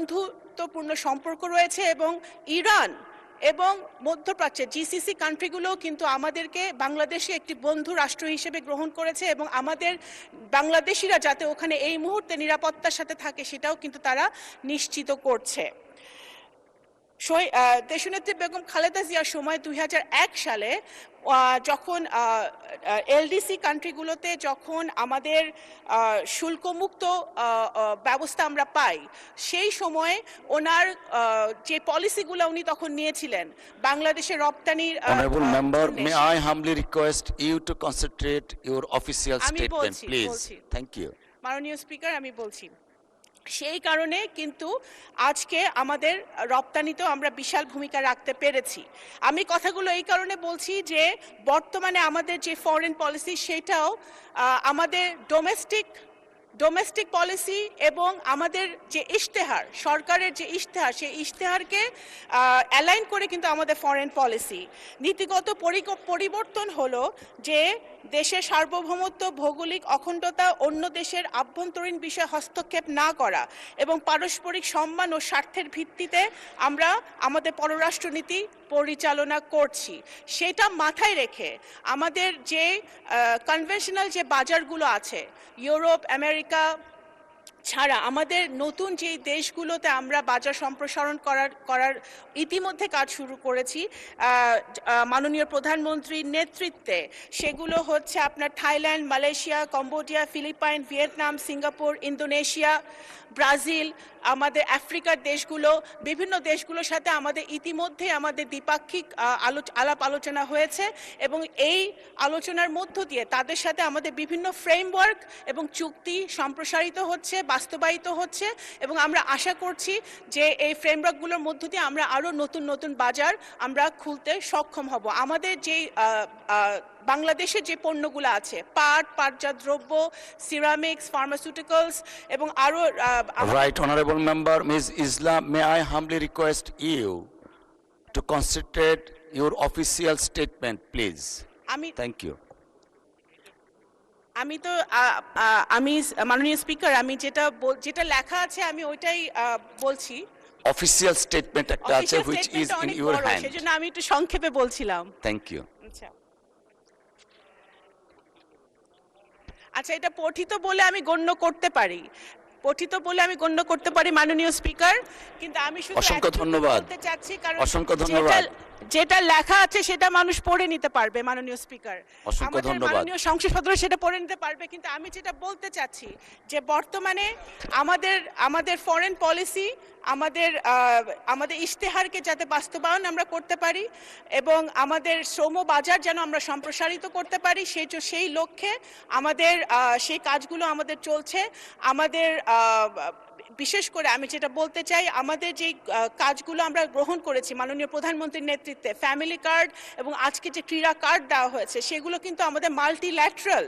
বন্ধুত্বপূর্ণ সম্পর্ক রয়েছে এবং ইরান এবং মধ্যপ্রাচ্যের জিসিসি কান্ট্রিগুলোও কিন্তু আমাদেরকে বাংলাদেশে একটি বন্ধু রাষ্ট্র হিসেবে গ্রহণ করেছে এবং আমাদের বাংলাদেশিরা যাতে ওখানে এই মুহূর্তে নিরাপত্তার সাথে থাকে সেটাও কিন্তু তারা নিশ্চিত করছে। দেশনেত্রী বেগম খালেদা জিয়ার সময় 2001 সালে যখন এলডিসি কান্ট্রিগুলোতে যখন আমাদের শুল্কমুক্ত ব্যবস্থা আমরা পাই, সেই সময় ওনার যে পলিসিগুলো উনি তখন নিয়েছিলেন বাংলাদেশের রপ্তানির Honorable member, may I humbly request you to concentrate your official statement, please? Thank you. মাননীয় স্পিকার, আমি বলছি সেই কারণে কিন্তু আজকে আমাদের রপ্তানিতেও আমরা বিশাল ভূমিকা রাখতে পেরেছি। আমি কথাগুলো এই কারণে বলছি যে বর্তমানে আমাদের যে ফরেন পলিসি সেটাও আমাদের ডোমেস্টিক পলিসি এবং আমাদের যে ইশতেহার, সরকারের যে ইশতেহার, সেই ইশতেহারকে অ্যালাইন করে কিন্তু আমাদের ফরেন পলিসি নীতিগত পরিবর্তন হলো যে দেশের সার্বভৌমত্ব, ভৌগোলিক অখণ্ডতা, অন্য দেশের আভ্যন্তরীণ বিষয়ে হস্তক্ষেপ না করা এবং পারস্পরিক সম্মান ও স্বার্থের ভিত্তিতে আমরা আমাদের পররাষ্ট্রনীতি পরিচালনা করছি। সেটা মাথায় রেখে আমাদের যে কনভেনশনাল যে বাজারগুলো আছে, ইউরোপ, আমেরিকা ছাড়া আমাদের নতুন যে দেশগুলোতে আমরা বাজার সম্প্রসারণ করার ইতিমধ্যে কাজ শুরু করেছি মাননীয় প্রধানমন্ত্রীর নেতৃত্বে, সেগুলো হচ্ছে আপনার Thailand, Malaysia, Cambodia, Philippines, Vietnam, Singapore, Indonesia, Brazil, আমাদের আফ্রিকার দেশগুলো, বিভিন্ন দেশগুলোর সাথে আমাদের ইতিমধ্যে আমাদের দ্বিপাক্ষিক আলাপ আলোচনা হয়েছে এবং এই আলোচনার মধ্য দিয়ে তাদের সাথে আমাদের বিভিন্ন ফ্রেমওয়ার্ক এবং চুক্তি সম্প্রসারিত হচ্ছে, বাস্তবায়িত হচ্ছে এবং আমরা আশা করছি যে এই ফ্রেমওয়ার্কগুলোর মধ্য দিয়ে আমরা আরও নতুন নতুন বাজার আমরা খুলতে সক্ষম হব। আমাদের যে বাংলাদেশের যে পণ্যগুলো আছে, পাটজাত দ্রব্য, সিরামিক্স, ফার্মাসিউটিক্যালস এবং আরও Right, Honorable Member, Ms. Islam, may I humbly request you to concentrate your official statement, please? Thank you. আমি মাননীয় স্পিকার, আমি যেটা লেখা আছে আমি ওইটাই বলছি। Official statement একটা আছে which is in your hand. সেজন্য আমি একটু সংক্ষেপে বলছিলাম। Thank you. আচ্ছা, এটা পঠিত বলে আমি গণ্য করতে পারি মাননীয় স্পিকার, কিন্তু আমি শুধু অসংখ্য ধন্যবাদ বলতে চাচ্ছি কারণ অসংখ্য ধন্যবাদ যেটা লেখা আছে সেটা মানুষ পড়ে নিতে পারবে মাননীয় স্পিকার, অসংখ্য ধন্যবাদ মাননীয় সংসদ সদস্য সেটা পড়ে নিতে পারবে, কিন্তু আমি যেটা বলতে চাচ্ছি যে বর্তমানে আমাদের ফরেন পলিসি আমাদের ইশতেহারকে যাতে বাস্তবায়ন আমরা করতে পারি এবং আমাদের শ্রম বাজার যেন আমরা সম্প্রসারিত করতে পারি, সেই লক্ষ্যে আমাদের সেই কাজগুলো আমাদের চলছে। আমাদের বিশেষ করে আমি যেটা বলতে চাই, আমাদের যে কাজগুলো আমরা গ্রহণ করেছি মাননীয় প্রধানমন্ত্রীর নেতৃত্বে, ফ্যামিলি কার্ড এবং আজকে যে ক্রীড়া কার্ড দেওয়া হয়েছে, সেগুলো কিন্তু আমাদের মাল্টিল্যাটারাল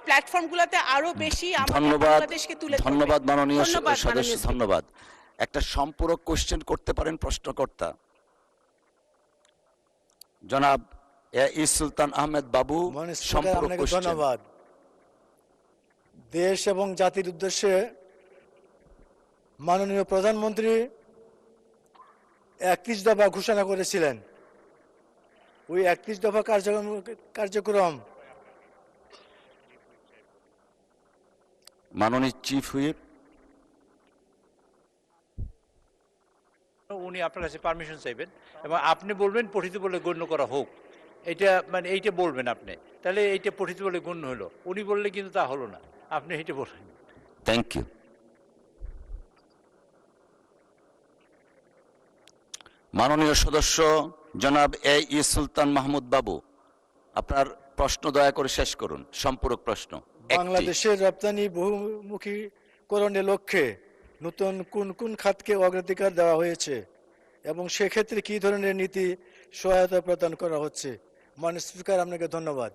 প্ল্যাটফর্মগুলোতে আরো বেশি বাংলাদেশকে তুলে ধরবে। ধন্যবাদ মাননীয় সদস্য, ধন্যবাদ। একটা সম্পূরক কোশ্চেন করতে পারেন প্রশ্নকর্তা জনাব এ সুলতান আহমেদ বাবু। সম্পূরক কোশ্চেন। ধন্যবাদ। দেশ এবং জাতির উদ্দেশ্যে মাননীয় প্রধানমন্ত্রী 31 দফা ঘোষণা করেছিলেন। ওই 31 দফা কার্যক্রম মাননীয় চিফ হুইপ, উনি আপনার কাছে পারমিশন চাইবেন এবং আপনি বলবেন পঠিত বলে গণ্য করা হোক, এটা মানে এইটা বলবেন আপনি, তাহলে এইটা পঠিত বলে গণ্য হলো। উনি বললে কিন্তু তা হলো না, আপনি এইটা বলবেন। Thank you. মাননীয় সদস্য জনাব এ সুলতান মাহমুদ বাবু, আপনার প্রশ্ন দয়া করে শেষ করুন। সম্পূরক প্রশ্ন। বাংলাদেশের রপ্তানি বহুমুখীকরণের লক্ষ্যে নতুন কোন কোন খাতকে অগ্রাধিকার দেওয়া হয়েছে এবং সেক্ষেত্রে কি ধরনের নীতি সহায়তা প্রদান করা হচ্ছে? মাননীয় স্পিকার, আপনাকে ধন্যবাদ।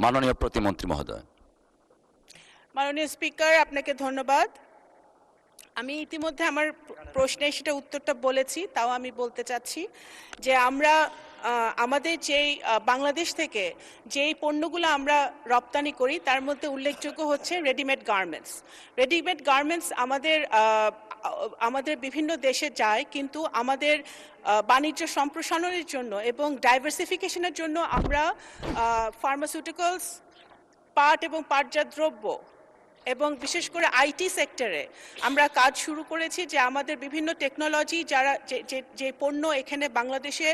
মাননীয় প্রতিমন্ত্রী মহোদয়। মাননীয় স্পিকার, আপনাকে ধন্যবাদ। আমি ইতিমধ্যে আমার প্রশ্নে সেটা উত্তরটা বলেছি, তাও আমি বলতে চাচ্ছি যে আমরা আমাদের যেই বাংলাদেশ থেকে যেই পণ্যগুলো আমরা রপ্তানি করি তার মধ্যে উল্লেখযোগ্য হচ্ছে রেডিমেড গার্মেন্টস। রেডিমেড গার্মেন্টস আমাদের বিভিন্ন দেশে যায়, কিন্তু আমাদের বাণিজ্য সম্প্রসারণের জন্য এবং ডাইভার্সিফিকেশনের জন্য আমরা ফার্মাসিউটিক্যালস, পাট এবং পাটজাত দ্রব্য এবং বিশেষ করে আইটি সেক্টরে আমরা কাজ শুরু করেছি, যে আমাদের বিভিন্ন টেকনোলজি যারা যে পণ্য এখানে বাংলাদেশে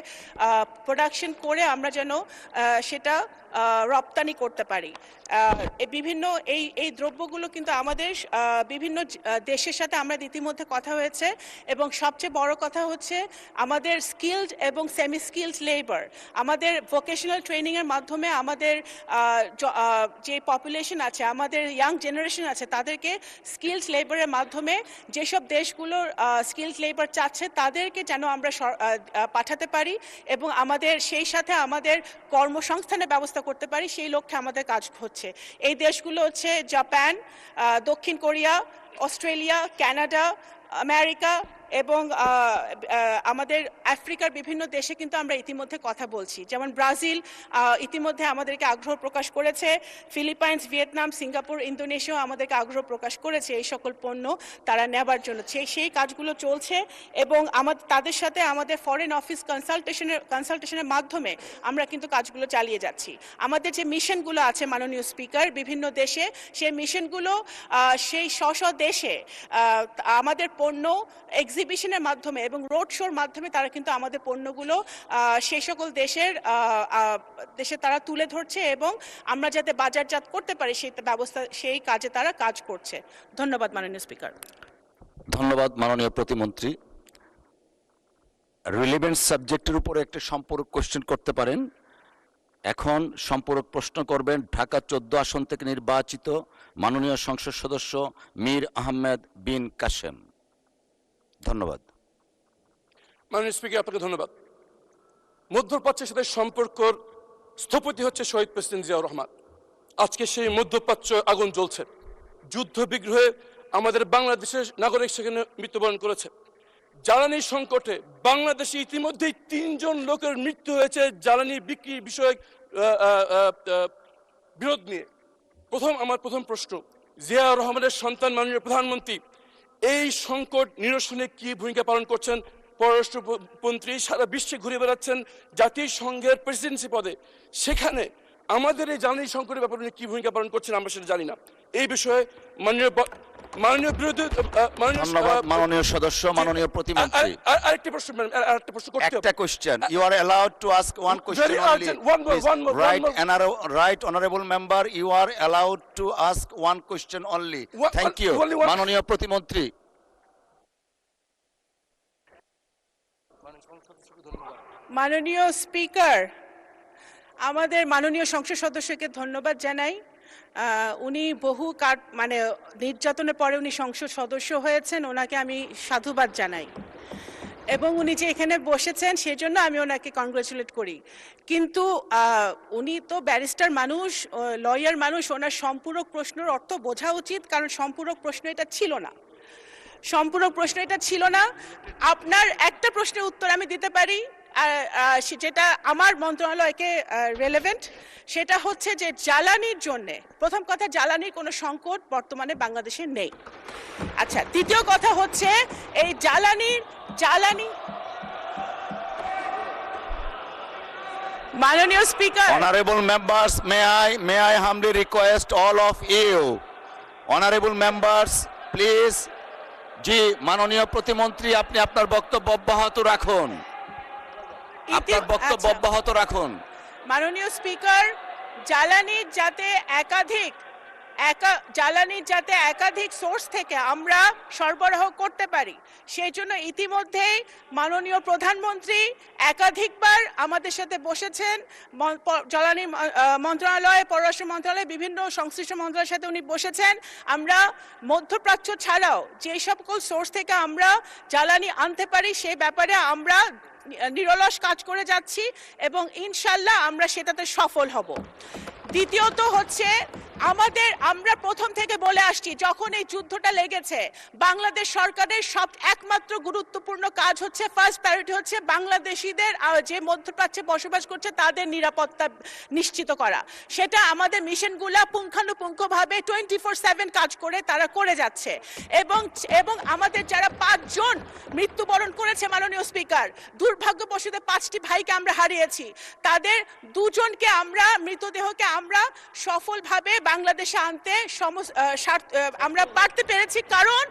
প্রোডাকশন করে আমরা যেন সেটা রপ্তানি করতে পারি। বিভিন্ন এই দ্রব্যগুলো কিন্তু আমাদের বিভিন্ন দেশের সাথে আমরা ইতিমধ্যে কথা হয়েছে, এবং সবচেয়ে বড় কথা হচ্ছে আমাদের স্কিলড এবং সেমি স্কিলড লেবার, আমাদের ভোকেশনাল ট্রেনিংয়ের মাধ্যমে আমাদের যে পপুলেশন আছে, আমাদের ইয়াং জেনারেশন আছে, তাদেরকে স্কিলড লেবারের মাধ্যমে যেসব দেশগুলোর স্কিলড লেবার চাচ্ছে তাদেরকে যেন আমরা পাঠাতে পারি এবং আমাদের সেই সাথে আমাদের কর্মসংস্থানের ব্যবস্থা করতে পারি, সেই লক্ষ্যে আমাদের কাজ হচ্ছে। এই দেশগুলো হচ্ছে জাপান, দক্ষিণ কোরিয়া, অস্ট্রেলিয়া, কানাডা, আমেরিকা এবং আমাদের আফ্রিকার বিভিন্ন দেশে কিন্তু আমরা ইতিমধ্যে কথা বলছি। যেমন ব্রাজিল ইতিমধ্যে আমাদেরকে আগ্রহ প্রকাশ করেছে, ফিলিপাইন্স, ভিয়েতনাম, সিঙ্গাপুর, ইন্দোনেশিয়াও আমাদেরকে আগ্রহ প্রকাশ করেছে এই সকল পণ্য তারা নেবার জন্য। সেই কাজগুলো চলছে এবং তাদের সাথে আমাদের ফরেন অফিস কনসালটেশনের মাধ্যমে আমরা কিন্তু কাজগুলো চালিয়ে যাচ্ছি। আমাদের যে মিশনগুলো আছে মাননীয় স্পিকার বিভিন্ন দেশে, সেই মিশনগুলো সেই স্ব দেশে আমাদের পণ্য এক্সিবিশনের মাধ্যমে এবং রোড শোর মাধ্যমে তারা কিন্তু আমাদের পণ্যগুলো সেই সকল দেশে তারা তুলে ধরছে এবং আমরা যাতে বাজারজাত করতে পারি সেই কাজে তারা কাজ করছে। ধন্যবাদ মাননীয় স্পিকার। ধন্যবাদ মাননীয় প্রতিমন্ত্রী। রিলেভেন্ট সাবজেক্টের উপরে একটা সম্পূরক কোশ্চেন করতে পারেন। এখন সম্পূরক প্রশ্ন করবেন ঢাকা 14 আসন থেকে নির্বাচিত মাননীয় সংসদ সদস্য মীর আহমেদ বিন কাসেম। ধন্যবাদ। মাননীয় স্পিকার, আপনাকে ধন্যবাদ। মধ্যপ্রাচ্যের সাথে সম্পর্কর স্থপতি হচ্ছে শহীদ প্রেসিডেন্ট জিয়াউর রহমান। আজকে সেই মধ্যপ্রাচ্য আগুন জ্বলছে। যুদ্ধ বিগ্রহে আমাদের বাংলাদেশের নাগরিক সেখানে মৃত্যুবরণ করেছে। জ্বালানি সংকটে বাংলাদেশে ইতিমধ্যেই 3 জন লোকের মৃত্যু হয়েছে জ্বালানি বিক্রি বিষয়ক বিরোধ নিয়ে। আমার প্রথম প্রশ্ন, জিয়াউর রহমানের সন্তান মাননীয় প্রধানমন্ত্রী এই সংকট নিরসনে কি ভূমিকা পালন করছেন? পররাষ্ট্রমন্ত্রী সারা বিশ্বে ঘুরে বেড়াচ্ছেন জাতিসংঘের প্রেসিডেন্সি পদে, সেখানে আমাদের এই জ্বালানি সংকটের ব্যাপারে উনি কি ভূমিকা পালন করছেন আমরা সেটা জানি না। এই বিষয়ে মাননীয় বিরোধী মাননীয় সদস্য, মাননীয় প্রতিমন্ত্রী, আরেকটি প্রশ্ন করতে হবে। একটা question, you are allowed to ask one question only. Right honourable member, you are allowed to ask one question only. Thank you. মাননীয় প্রতিমন্ত্রী। মাননীয় স্পিকার, আমাদের মাননীয় সংসদ সদস্যকে ধন্যবাদ জানাই। উনি বহু নির্যাতনের পরে উনি সংসদ সদস্য হয়েছেন, ওনাকে আমি সাধুবাদ জানাই এবং উনি যে এখানে বসেছেন সেজন্য আমি ওনাকে কংগ্রেচুলেট করি। কিন্তু উনি তো ব্যারিস্টার মানুষ, লয়ার মানুষ, ওনার সম্পূরক প্রশ্নের অর্থ বোঝা উচিত, কারণ সম্পূরক প্রশ্ন এটা ছিল না। আপনার একটা প্রশ্নের উত্তর আমি দিতে পারি যেটা আমার মন্ত্রণালয়কে রেলেভেন্ট, সেটা হচ্ছে যে জ্বালানির জন্যে, প্রথম কথা, জ্বালানির কোনো সংকট বর্তমানে বাংলাদেশে নেই। আচ্ছা, দ্বিতীয় কথা হচ্ছে এই জ্বালানি মাননীয় speaker, Honorable members, may I humbly request all of you, honorable members, please, জি মাননীয় প্রতিমন্ত্রী, আপনি আপনার বক্তব্য অব্যাহত রাখুন। মাননীয় স্পিকার, জ্বালানির যাতে একাধিক সোর্স থেকে আমরা সরবরাহ করতে পারি, সেই জন্য ইতিমধ্যেই মাননীয় প্রধানমন্ত্রী একাধিকবার আমাদের সাথে বসেছেন। জ্বালানি মন্ত্রণালয়, পররাষ্ট্র মন্ত্রণালয়, বিভিন্ন সংশ্লিষ্ট মন্ত্রণালয়ের সাথে উনি বসেছেন। আমরা মধ্যপ্রাচ্য ছাড়াও যে সকল সোর্স থেকে আমরা জ্বালানি আনতে পারি সেই ব্যাপারে আমরা নিরলস কাজ করে যাচ্ছি এবং ইনশাল্লাহ আমরা সেটাতে সফল হব। দ্বিতীয়ত হচ্ছে আমরা প্রথম থেকে বলে আসছি, যখন এই যুদ্ধটা লেগেছে বাংলাদেশ সরকারের একমাত্র গুরুত্বপূর্ণ কাজ হচ্ছে, ফার্স্ট প্রায়োরিটি হচ্ছে বাংলাদেশিদের যে মধ্যপ্রাচ্যে বসবাস করছে তাদের নিরাপত্তা নিশ্চিত করা। সেটা আমাদের মিশনগুলা পুঙ্খানুপুঙ্খভাবে 24/7 কাজ করে তারা করে যাচ্ছে। এবং আমাদের যারা 5 জন মৃত্যুবরণ করেছে মাননীয় স্পিকার, দুর্ভাগ্যবশত 5টি ভাইকে আমরা হারিয়েছি, তাদের 2 জনকে আমরা মৃতদেহকে আমরা সফলভাবে বাংলাদেশে আনতে আমরা পারতে পেরেছি। কারণ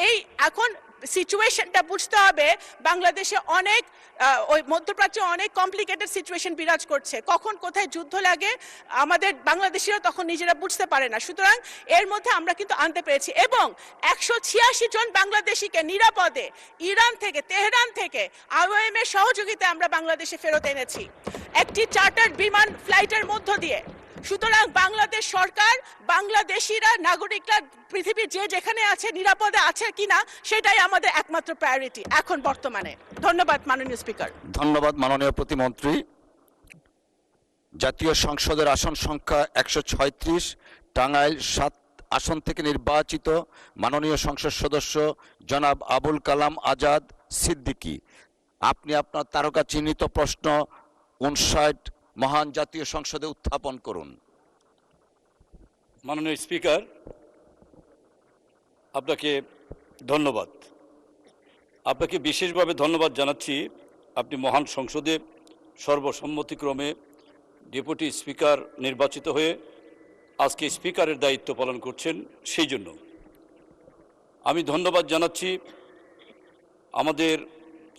এই এখন সিচুয়েশনটা বুঝতে হবে, বাংলাদেশে অনেক ওই মধ্যপ্রাচ্যে অনেক কমপ্লিকেটেড সিচুয়েশন বিরাজ করছে, কখন কোথায় যুদ্ধ লাগে আমাদের বাংলাদেশিরা তখন নিজেরা বুঝতে পারে না। সুতরাং এর মধ্যে আমরা কিন্তু আনতে পেরেছি, এবং 186 জন বাংলাদেশিকে নিরাপদে ইরান থেকে, তেহরান থেকে IOM এর সহযোগিতায় আমরা বাংলাদেশে ফেরত এনেছি একটি চার্টার্ড বিমান ফ্লাইটের মধ্য দিয়ে। সুতরাং বাংলাদেশ সরকার, বাংলাদেশিরা, নাগরিকরা পৃথিবীর যে যেখানে আছে নিরাপদে আছে কিনা সেটাই আমাদের একমাত্র প্রায়োরিটি এখন বর্তমানে। ধন্যবাদ মাননীয় স্পিকার। ধন্যবাদ মাননীয় প্রতিমন্ত্রী। জাতীয় সংসদের আসন সংখ্যা 136, টাঙ্গাইল 7 আসন থেকে নির্বাচিত মাননীয় সংসদ সদস্য জনাব আবুল কালাম আজাদ সিদ্দিকী, আপনি আপনার তারকা চিহ্নিত প্রশ্ন 59 মহান জাতীয় সংসদে উত্থাপন করুন। মাননীয় স্পিকার, আপনাকে ধন্যবাদ। আপনাকে বিশেষভাবে ধন্যবাদ জানাচ্ছি, আপনি মহান সংসদে সর্বসম্মতিক্রমে ডেপুটি স্পিকার নির্বাচিত হয়ে আজকে স্পিকারের দায়িত্ব পালন করছেন, সেই জন্য আমি ধন্যবাদ জানাচ্ছি আমাদের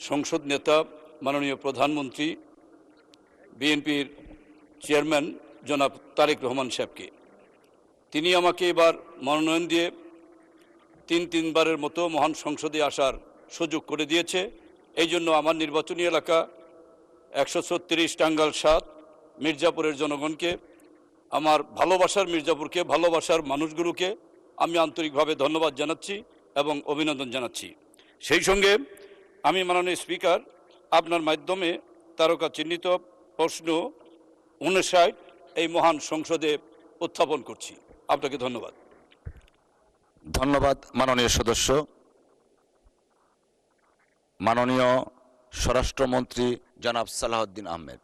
সংসদ নেতা মাননীয় প্রধানমন্ত্রী, বিএনপির চেয়ারম্যান জনাব তারেক রহমান সাহেবকে। তিনি আমাকে এবার মনোনয়ন দিয়ে তিনবারের মতো মহান সংসদে আসার সুযোগ করে দিয়েছে। এই জন্য আমার নির্বাচনী এলাকা 136 টাঙ্গাইল 7 মির্জাপুরের জনগণকে, আমার ভালোবাসার মির্জাপুরকে, ভালোবাসার মানুষগুলোকে আমি আন্তরিকভাবে ধন্যবাদ জানাচ্ছি এবং অভিনন্দন জানাচ্ছি। সেই সঙ্গে আমি মাননীয় স্পিকার আপনার মাধ্যমে তারকা চিহ্নিত প্রশ্ন 59 এই মহান সংসদে উত্থাপন করছি। আপনাকে ধন্যবাদ। ধন্যবাদ মাননীয় সদস্য। মাননীয় স্বরাষ্ট্রমন্ত্রী জনাব সালাউদ্দিন আহমেদ।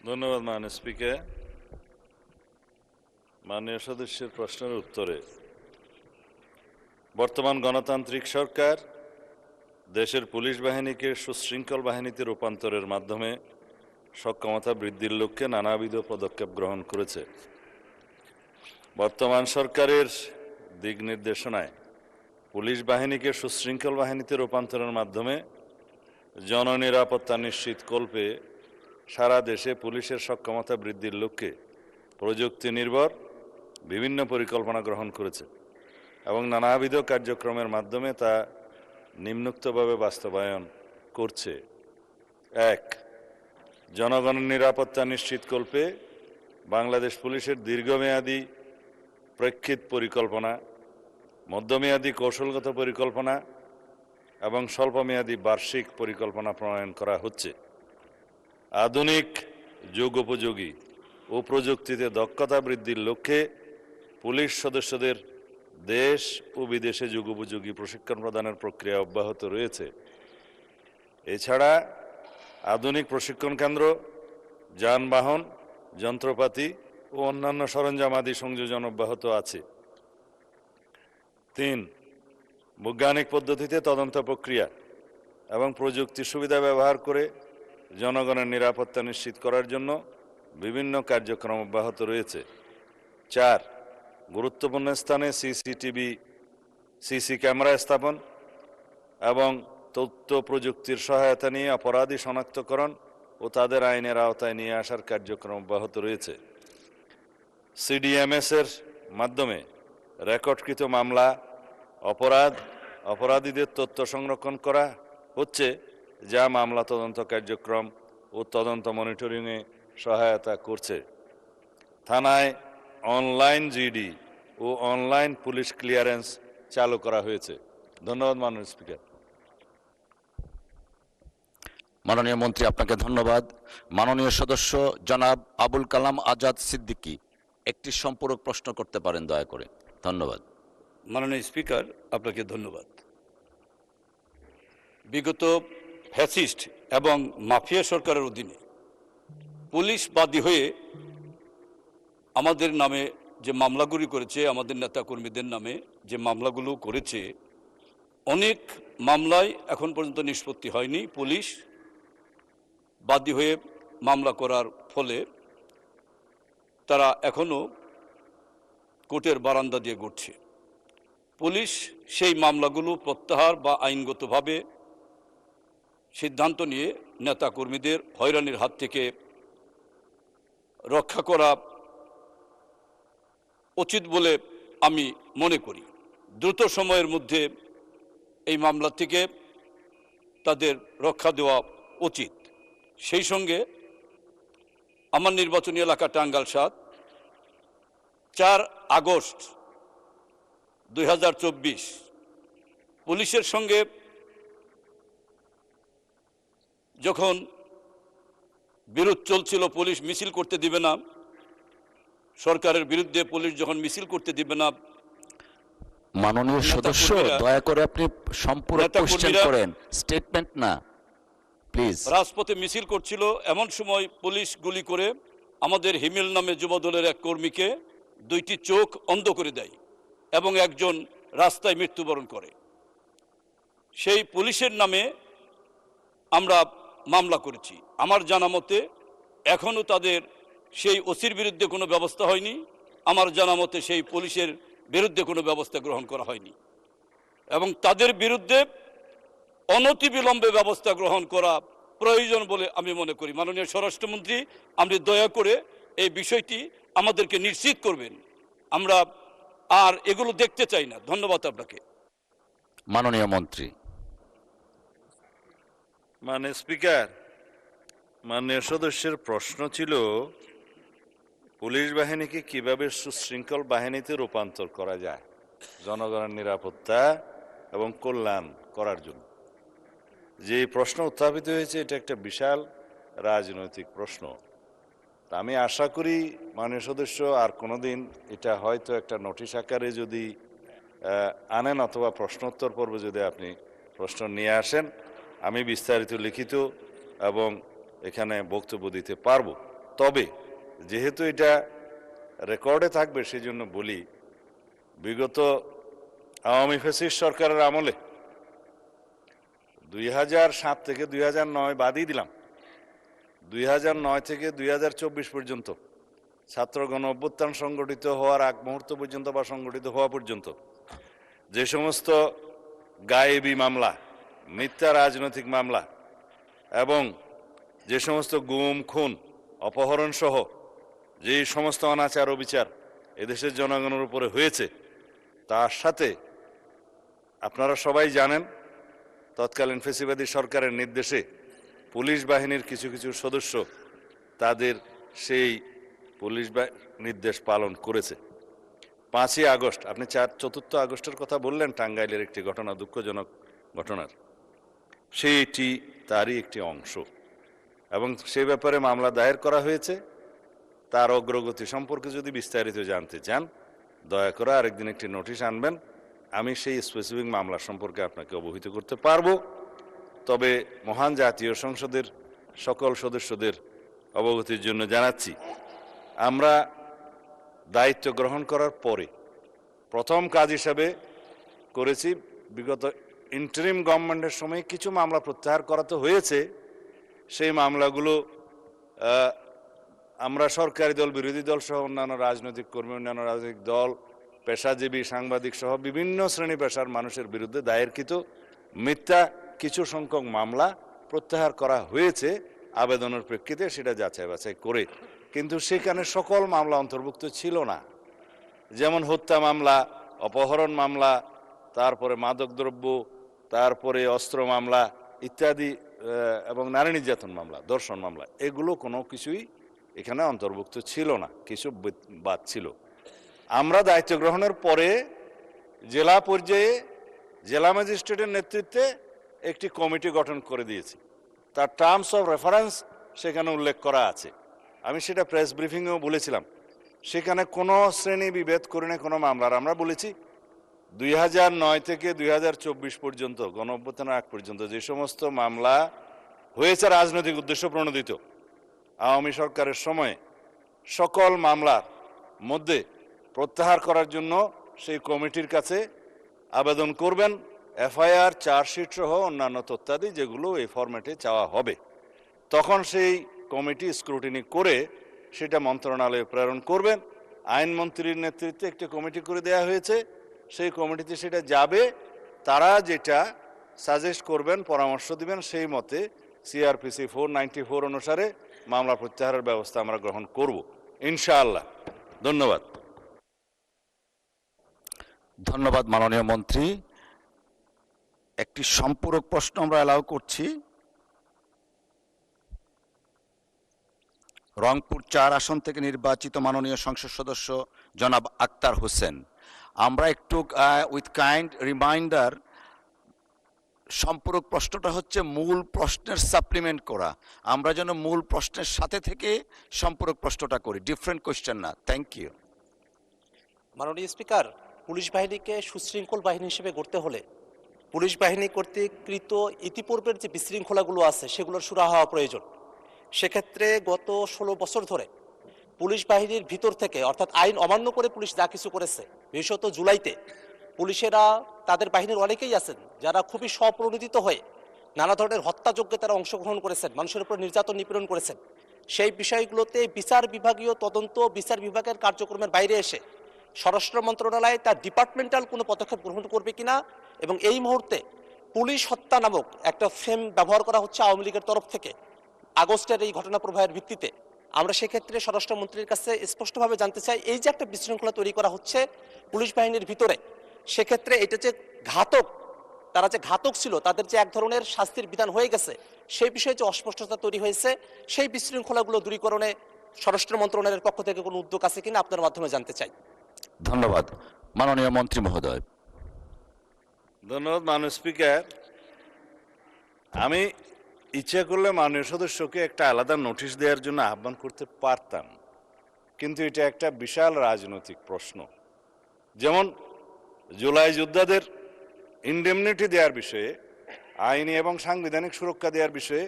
ধন্যবাদ মাননীয় স্পিকার। মাননীয় সদস্যের প্রশ্নের উত্তরে, বর্তমান গণতান্ত্রিক সরকার দেশের পুলিশ বাহিনীকে সুশৃঙ্খল বাহিনীতে রূপান্তরের মাধ্যমে সক্ষমতা বৃদ্ধির লক্ষ্যে নানাবিধ পদক্ষেপ গ্রহণ করেছে। বর্তমান সরকারের দিক নির্দেশনায় পুলিশ বাহিনীকে সুশৃঙ্খল বাহিনীতে রূপান্তরের মাধ্যমে জননিরাপত্তা নিশ্চিতকল্পে সারা দেশে পুলিশের সক্ষমতা বৃদ্ধির লক্ষ্যে প্রযুক্তি নির্ভর বিভিন্ন পরিকল্পনা গ্রহণ করেছে এবং নানাবিধ কার্যক্রমের মাধ্যমে তা নিম্নোক্তভাবে বাস্তবায়ন করছে। 1. জনগণের নিরাপত্তা নিশ্চিতকল্পে বাংলাদেশ পুলিশের দীর্ঘমেয়াদী প্রেক্ষিত পরিকল্পনা, মধ্যমেয়াদী কৌশলগত পরিকল্পনা এবং স্বল্পমেয়াদী বার্ষিক পরিকল্পনা প্রণয়ন করা হচ্ছে। আধুনিক যুগোপযোগী ও প্রযুক্তিতে দক্ষতা বৃদ্ধির লক্ষ্যে পুলিশ সদস্যদের দেশ ও বিদেশে যুগোপযোগী প্রশিক্ষণ প্রদানের প্রক্রিয়া অব্যাহত রয়েছে। এছাড়া আধুনিক প্রশিক্ষণ কেন্দ্র, যানবাহন, যন্ত্রপাতি ও অন্যান্য সরঞ্জাম আদি সংযোজন অব্যাহত আছে। 3. বৈজ্ঞানিক পদ্ধতিতে তদন্ত প্রক্রিয়া এবং প্রযুক্তির সুবিধা ব্যবহার করে জনগণের নিরাপত্তা নিশ্চিত করার জন্য বিভিন্ন কার্যক্রম অব্যাহত রয়েছে। 4. গুরুত্বপূর্ণ স্থানে সিসি ক্যামেরা স্থাপন এবং তথ্য প্রযুক্তির সহায়তা নিয়ে অপরাধী শনাক্তকরণ ও তাদের আইনের আওতায় নিয়ে আসার কার্যক্রম অব্যাহত রয়েছে। CDMS এর মাধ্যমে রেকর্ডকৃত মামলা, অপরাধীদের তথ্য সংরক্ষণ করা হচ্ছে, যা মামলা তদন্ত কার্যক্রম ও তদন্ত মনিটরিংয়ে সহায়তা করছে। থানায় অনলাইন জিডি ও অনলাইন পুলিশ ক্লিয়ারেন্স চালু করা হয়েছে। ধন্যবাদ মাননীয় স্পিকার। মাননীয় মন্ত্রী, আপনাকে ধন্যবাদ। মাননীয় সদস্য জনাব আবুল কালাম আজাদ সিদ্দিকী একটি সম্পূরক প্রশ্ন করতে পারেন দয়া করে। ধন্যবাদ। মাননীয় স্পিকার, আপনাকে ধন্যবাদ। বিগত ফ্যাসিস্ট এবং মাফিয়া সরকারের অধীনে পুলিশ বাদী হয়ে আমাদের নামে যে মামলাগুলি করেছে, আমাদের নেতাকর্মীদের নামে যে মামলাগুলো করেছে, অনেক মামলায় এখন পর্যন্ত নিষ্পত্তি হয়নি। পুলিশ বাদী হয়ে মামলা করার ফলে তারা এখনও কোর্টের বারান্দা দিয়ে ঘুরছে। পুলিশ সেই মামলাগুলো প্রত্যাহার বা আইনগতভাবে সিদ্ধান্ত নিয়ে নেতাকর্মীদের হয়রানির হাত থেকে রক্ষা করা উচিত বলে আমি মনে করি। দ্রুত সময়ের মধ্যে এই মামলা থেকে তাদের রক্ষা দেওয়া উচিত। সেই সঙ্গে আমার নির্বাচনী এলাকা টাঙ্গাইল ৭, ৪ আগস্ট ২০২৪ পুলিশের সঙ্গে যখন বিরোধ চলছিল, পুলিশ মিছিল করতে দিবে না, সরকারের বিরুদ্ধে পুলিশ যখন মিছিল করতে দিবে না, মাননীয় সদস্য দয়া করে আপনি সম্পূরক কোশ্চেন করেন, স্টেটমেন্ট না, প্লিজ। রাজপথে মিছিল করছিল, এমন সময় পুলিশ গুলি করে আমাদের হিমেল নামে যুবদলের এক কর্মীকে 2টি চোখ অন্ধ করে দেয় এবং একজন রাস্তায় মৃত্যুবরণ করে। সেই পুলিশের নামে আমরা মামলা করেছি। আমার জানা মতে এখনও তাদের সেই ওসির বিরুদ্ধে কোনো ব্যবস্থা হয়নি। আমার জানা মতে সেই পুলিশের বিরুদ্ধে কোনো ব্যবস্থা গ্রহণ করা হয়নি এবং তাদের বিরুদ্ধে অনতিবিলম্বে ব্যবস্থা গ্রহণ করা প্রয়োজন বলে আমি মনে করি। মাননীয় স্বরাষ্ট্রমন্ত্রী, আপনি দয়া করে এই বিষয়টি আমাদেরকে নিশ্চিত করবেন। আমরা আর এগুলো দেখতে চাই না। ধন্যবাদ আপনাকে। মাননীয় মন্ত্রী। মাননীয় স্পিকার, মাননীয় সদস্যের প্রশ্ন ছিল পুলিশ বাহিনীকে কিভাবে সুশৃঙ্খল বাহিনীতে রূপান্তর করা যায় জনগণের নিরাপত্তা এবং কল্যাণ করার জন্য। যে প্রশ্ন উত্থাপিত হয়েছে এটা একটা বিশাল রাজনৈতিক প্রশ্ন। তা আমি আশা করি মাননীয় সদস্য আর কোনোদিন এটা হয়তো একটা নোটিশ আকারে যদি আনেন অথবা প্রশ্নোত্তর পর্বে যদি আপনি প্রশ্ন নিয়ে আসেন, আমি বিস্তারিত লিখিত এবং এখানে বক্তব্য দিতে পারবো। তবে যেহেতু এটা রেকর্ডে থাকবে সেই জন্য বলি, বিগত আওয়ামী ফ্যাসিস্ট সরকারের আমলে 2007 থেকে 2009 বাদই দিলাম, 2009 থেকে 2024 পর্যন্ত ছাত্র গণ অভ্যুত্থান সংগঠিত হওয়ার আগ মুহূর্ত পর্যন্ত বা সংগঠিত হওয়া পর্যন্ত যে সমস্ত গায়েবী মামলা, মিথ্যা রাজনৈতিক মামলা এবং যে সমস্ত গুম খুন অপহরণ সহ যে সমস্ত অনাচার অবিচার এদেশের জনগণের উপরে হয়েছে, তার সাথে আপনারা সবাই জানেন তৎকালীন ফ্যাসিবাদী সরকারের নির্দেশে পুলিশ বাহিনীর কিছু কিছু সদস্য তাদের সেই পুলিশ নির্দেশ পালন করেছে। 5ই আগস্ট, আপনি 4 আগস্টের কথা বললেন, টাঙ্গাইলের একটি ঘটনা, দুঃখজনক ঘটনার, সেইটি তারই একটি অংশ এবং সেই ব্যাপারে মামলা দায়ের করা হয়েছে। তার অগ্রগতি সম্পর্কে যদি বিস্তারিত জানতে চান দয়া করে আরেকদিন একটি নোটিশ আনবেন, আমি সেই স্পেসিফিক মামলা সম্পর্কে আপনাকে অবহিত করতে পারবো। তবে মহান জাতীয় সংসদের সকল সদস্যদের অবগতির জন্য জানাচ্ছি, আমরা দায়িত্ব গ্রহণ করার পরে প্রথম কাজ হিসাবে করেছি, বিগত ইন্টারিম গভর্নমেন্টের সময় কিছু মামলা প্রত্যাহার করা তো হয়েছে, সেই মামলাগুলো আমরা সরকারি দল, বিরোধী দল সহ অন্যান্য রাজনৈতিক কর্মী, অন্যান্য রাজনৈতিক দল, পেশাজীবী, সাংবাদিক সহ বিভিন্ন শ্রেণী পেশার মানুষের বিরুদ্ধে দায়েরকৃত মিথ্যা কিছু সংখ্যক মামলা প্রত্যাহার করা হয়েছে আবেদনের প্রেক্ষিতে, সেটা যাচাই বাছাই করে। কিন্তু সেখানে সকল মামলা অন্তর্ভুক্ত ছিল না। যেমন হত্যা মামলা, অপহরণ মামলা, তারপরে মাদকদ্রব্য, তারপরে অস্ত্র মামলা ইত্যাদি এবং নারী নির্যাতন মামলা, ধর্ষণ মামলা, এগুলো কোনো কিছুই এখানে অন্তর্ভুক্ত ছিল না, কিছু বাদ ছিল। আমরা দায়িত্ব গ্রহণের পরে জেলা পর্যায়ে জেলা ম্যাজিস্ট্রেটের নেতৃত্বে একটি কমিটি গঠন করে দিয়েছি। তার টার্মস অফ রেফারেন্স সেখানে উল্লেখ করা আছে। আমি সেটা প্রেস ব্রিফিংয়েও বলেছিলাম, সেখানে কোনো শ্রেণী বিভেদ করে না কোনো মামলার। আমরা বলেছি 2009 থেকে 2024 পর্যন্ত, গণ অভ্যুত্থানের আগ পর্যন্ত যে সমস্ত মামলা হয়েছে রাজনৈতিক উদ্দেশ্য প্রণোদিত আওয়ামী সরকারের সময়ে, সকল মামলার মধ্যে প্রত্যাহার করার জন্য সেই কমিটির কাছে আবেদন করবেন, এফআইআর, চার্জশিট সহ অন্যান্য তথ্যাদি যেগুলো এই ফরম্যাটে চাওয়া হবে। তখন সেই কমিটি স্ক্রুটিনি করে সেটা মন্ত্রণালয়ে প্রেরণ করবেন। আইনমন্ত্রীর নেতৃত্বে একটি কমিটি করে দেয়া হয়েছে, সেই কমিটিতে সেটা যাবে। তারা যেটা সাজেস্ট করবেন, পরামর্শ দিবেন, সেই মতে সিআরপিসি 494 অনুসারে মামলা প্রত্যাহারের ব্যবস্থা আমরা গ্রহণ করব ইনশাআল্লাহ। ধন্যবাদ। ধন্যবাদ মাননীয় মন্ত্রী। একটি সম্পূরক প্রশ্ন আমরা অ্যালাউ করছি। রংপুর 4 আসন থেকে নির্বাচিত মাননীয় সংসদ সদস্য জনাব আক্তার হোসেন। আমরা একটু উইথ কাইন্ড রিমাইন্ডার, সম্পূরক প্রশ্নটা হচ্ছে মূল প্রশ্নের সাপ্লিমেন্ট করা। আমরা যেন মূল প্রশ্নের সাথে থেকে সম্পূরক প্রশ্নটা করি, ডিফারেন্ট কোয়েশ্চেন না। Thank you. মাননীয় স্পিকার, পুলিশ বাহিনীকে সুশৃঙ্খল বাহিনী হিসেবে গড়তে হলে পুলিশ বাহিনী কর্তৃক কৃত ইতিপূর্বের যে বিশৃঙ্খলাগুলো আছে সেগুলোর সুরাহা হওয়া প্রয়োজন। সেক্ষেত্রে গত 16 বছর ধরে পুলিশ বাহিনীর ভিতর থেকে, অর্থাৎ আইন অমান্য করে পুলিশ যা কিছু করেছে, বিশেষত জুলাইতে পুলিশেরা, তাদের বাহিনীর অনেকেই আছেন যারা খুবই স্বপ্রণোদিত হয়ে নানা ধরনের হত্যাযজ্ঞে তারা অংশগ্রহণ করেছেন, মানুষের উপর নির্যাতন নিপীড়ন করেছেন। সেই বিষয়গুলোতে বিচার বিভাগীয় তদন্ত, বিচার বিভাগের কার্যক্রমের বাইরে এসে স্বরাষ্ট্র মন্ত্রণালয় তার ডিপার্টমেন্টাল কোনো পদক্ষেপ গ্রহণ করবে কিনা, এবং এই মুহূর্তে পুলিশ হত্যা নামক একটা ফ্রেম ব্যবহার করা হচ্ছে আওয়ামী লীগের তরফ থেকে আগস্টের এই ঘটনা প্রবাহের ভিত্তিতে। আমরা সেক্ষেত্রে স্বরাষ্ট্রমন্ত্রীর কাছে স্পষ্টভাবে জানতে চাই, এই যে একটা বিশৃঙ্খলা তৈরি করা হচ্ছে পুলিশ বাহিনীর ভিতরে, সেক্ষেত্রে এটা যে ঘাতক, তারা যে ঘাতক ছিল, তাদের যে এক ধরনের শাস্তির বিধান হয়ে গেছে, সেই বিষয়ে যে অস্পষ্টতা তৈরি হয়েছে, সেই বিশৃঙ্খলাগুলো দূরীকরণে স্বরাষ্ট্র মন্ত্রণালয়ের পক্ষ থেকে কোনো উদ্যোগ আছে কিনা আপনার মাধ্যমে জানতে চাই। ধন্যবাদ মাননীয় মন্ত্রী মহোদয়। ধন্যবাদ মাননীয় স্পিকার। আমি ইচ্ছা করলে মাননীয় সদস্যকে একটা আলাদা নোটিশ দেওয়ার জন্য আহ্বান করতে পারতাম, কিন্তু এটা একটা বিশাল রাজনৈতিক প্রশ্ন। যেমন জুলাই যোদ্ধাদের ইনডেমনিটি দেওয়ার বিষয়ে, আইনি এবং সাংবিধানিক সুরক্ষা দেওয়ার বিষয়ে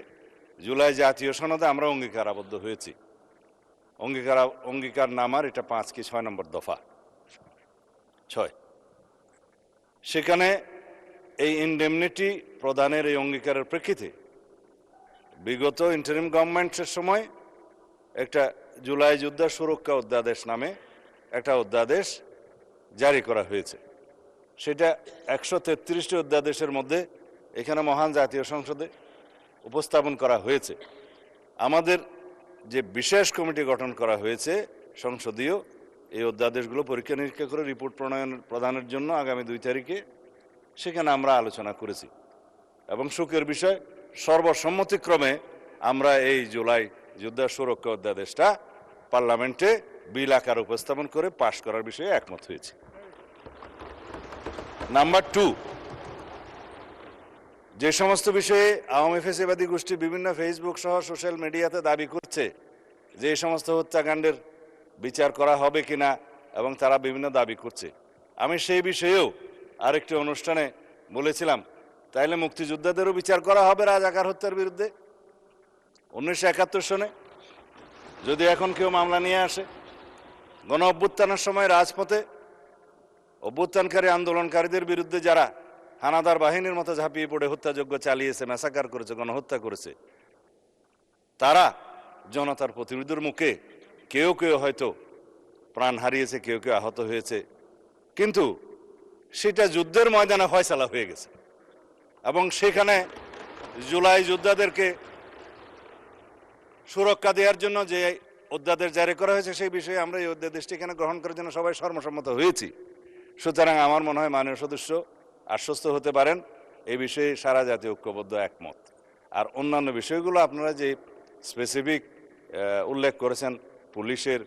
জুলাই জাতীয় সনদে আমরা অঙ্গীকার আবদ্ধ হয়েছি। অঙ্গীকার নামার এটা 5 কি 6 নম্বর দফা 6। সেখানে এই ইনডেমনিটি প্রদানের এই অঙ্গীকারের প্রেক্ষিতে বিগত ইন্টারিম গভর্নমেন্টের সময় একটা জুলাই যোদ্ধা সুরক্ষা অধ্যাদেশ নামে একটা অধ্যাদেশ জারি করা হয়েছে। সেটা 133টি অধ্যাদেশের মধ্যে এখানে মহান জাতীয় সংসদে উপস্থাপন করা হয়েছে। আমাদের যে বিশেষ কমিটি গঠন করা হয়েছে সংসদীয়, এই অধ্যাদেশগুলো পরীক্ষা নিরীক্ষা করে রিপোর্ট প্রদানের জন্য আগামী 2 তারিখে সেখানে আমরা আলোচনা করেছি, এবং সুখের বিষয় সর্বসম্মতিক্রমে আমরা এই জুলাই যোদ্ধা সুরক্ষা অধ্যাদেশটা পার্লামেন্টে বিল আকার উপস্থাপন করে পাশ করার বিষয়ে একমত হয়েছে। নাম্বার 2, যে সমস্ত বিষয়ে আওয়ামী ফ্যাসিবাদী গোষ্ঠী বিভিন্ন ফেসবুক সহ সোশ্যাল মিডিয়াতে দাবি করছে যে এই সমস্ত হত্যাকাণ্ডের বিচার করা হবে কিনা, এবং তারা বিভিন্ন দাবি করছে, আমি সেই বিষয়েও আরেকটি অনুষ্ঠানে বলেছিলাম, তাইলে মুক্তিযোদ্ধাদেরও বিচার করা হবে রাজাকার হত্যার বিরুদ্ধে 1971 সনে। যদি এখন কেউ মামলা নিয়ে আসে, গণ অভ্যুত্থানের সময় রাজপথে অভ্যুত্থানকারী আন্দোলনকারীদের বিরুদ্ধে যারা হানাদার বাহিনীর মতো ঝাঁপিয়ে পড়ে হত্যাযজ্ঞ চালিয়েছে, ম্যাসাকার করেছে, গণহত্যা করেছে, তারা জনতার প্রতিরোধের মুখে কেউ কেউ হয়তো প্রাণ হারিয়েছে, কেউ কেউ আহত হয়েছে, কিন্তু সেটা যুদ্ধের ময়দানে ফয়সালা হয়ে গেছে। এবং সেখানে জুলাই যোদ্ধাদেরকে সুরক্ষা দেওয়ার জন্য যে অধ্যাদেশ জারি করা হয়েছে, সেই বিষয়ে আমরা এই অধ্যাদেশটি এখানে গ্রহণ করার জন্য সবাই সর্বসম্মত হয়েছি। সুতরাং আমার মনে হয় মাননীয় সদস্য আশ্বস্ত হতে পারেন, এই বিষয়ে সারা জাতীয় ঐক্যবদ্ধ একমত। আর অন্যান্য বিষয়গুলো আপনারা যে স্পেসিফিক উল্লেখ করেছেন, পুলিশের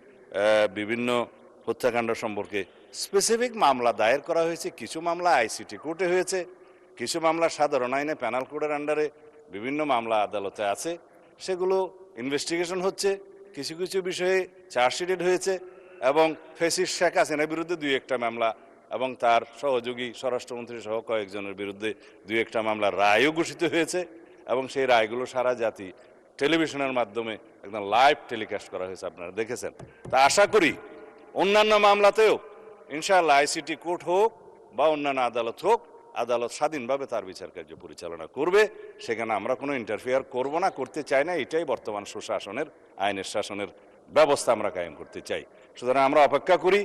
বিভিন্ন হত্যাকাণ্ড সম্পর্কে স্পেসিফিক মামলা দায়ের করা হয়েছে, কিছু মামলা আইসিটি কোর্টে হয়েছে, কিছু মামলা সাধারণ আইনে প্যানাল কোডের আন্ডারে বিভিন্ন মামলা আদালতে আছে, সেগুলো ইনভেস্টিগেশন হচ্ছে, কিছু কিছু বিষয়ে চার্জশিটেড হয়েছে এবং ফেসিস্ট শেখ হাসিনার বিরুদ্ধে 2-1টা মামলা এবং তার সহযোগী স্বরাষ্ট্রমন্ত্রী সহ কয়েকজনের বিরুদ্ধে 2-1টা মামলার রায়ও ঘোষিত হয়েছে এবং সেই রায়গুলো সারা জাতি টেলিভিশনের মাধ্যমে একদম লাইভ টেলিকাস্ট করা হয়েছে, আপনারা দেখেছেন। তা আশা করি অন্যান্য মামলাতেও ইনশাআল্লাহ আইসিটি কোর্ট হোক বা অন্যান্য আদালত হোক, আদালত স্বাধীনভাবে তার বিচার কার্য পরিচালনা করবে, সেখানে আমরা কোনো ইন্টারফেয়ার করব না, করতে চাই না। এটাই বর্তমান সুশাসনের, আইনের শাসনের ব্যবস্থা আমরা কায়েম করতে চাই। সুতরাং আমরা অপেক্ষা করি,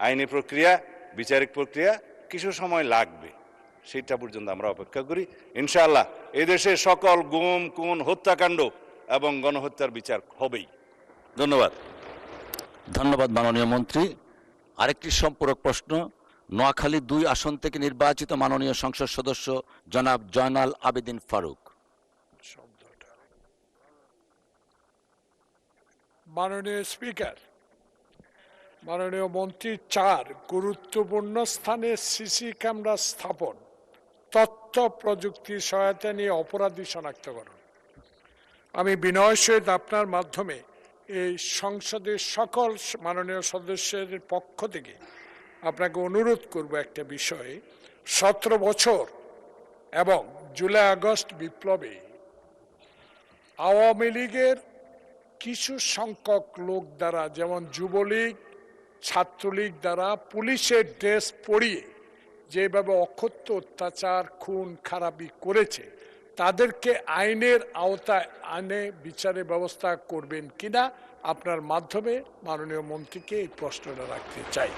আইনি প্রক্রিয়া, বিচারিক প্রক্রিয়া কিছু সময় লাগবে, সেইটা পর্যন্ত আমরা অপেক্ষা করি। ইনশাআল্লাহ এদেশে সকল গুম, খুন, হত্যাকাণ্ড এবং গণহত্যার বিচার হবেই। ধন্যবাদ। ধন্যবাদ মাননীয় মন্ত্রী। আরেকটি সম্পূরক প্রশ্ন, নোয়াখালী 2 আসন থেকে নির্বাচিত মাননীয় সংসদ সদস্য জনাব জয়নাল আবেদিন ফারুক। মাননীয় স্পিকার, মাননীয় মন্ত্রী 4 গুরুত্বপূর্ণ স্থানে সিসি ক্যামেরা স্থাপন, তথ্য প্রযুক্তির সহায়তা নিয়ে অপরাধী শনাক্তকরণ। আমি বিনয়ের সহিত আপনার মাধ্যমে এই সংসদের সকল মাননীয় সদস্যের পক্ষ থেকে আপনাকে অনুরোধ করব একটা বিষয়ে। 17 বছর এবং জুলাই আগস্ট বিপ্লবে আওয়ামী লীগের কিছু সংখ্যক লোক দ্বারা, যেমন যুবলীগ, ছাত্রলীগ দ্বারা পুলিশের ড্রেস পরিয়ে যেভাবে অকথ্য অত্যাচার, খুন খারাপি করেছে, তাদেরকে আইনের আওতায় আনে বিচারের ব্যবস্থা করবেন কিনা আপনার মাধ্যমে মাননীয় মন্ত্রীকে এই প্রশ্নটা রাখতে চাই।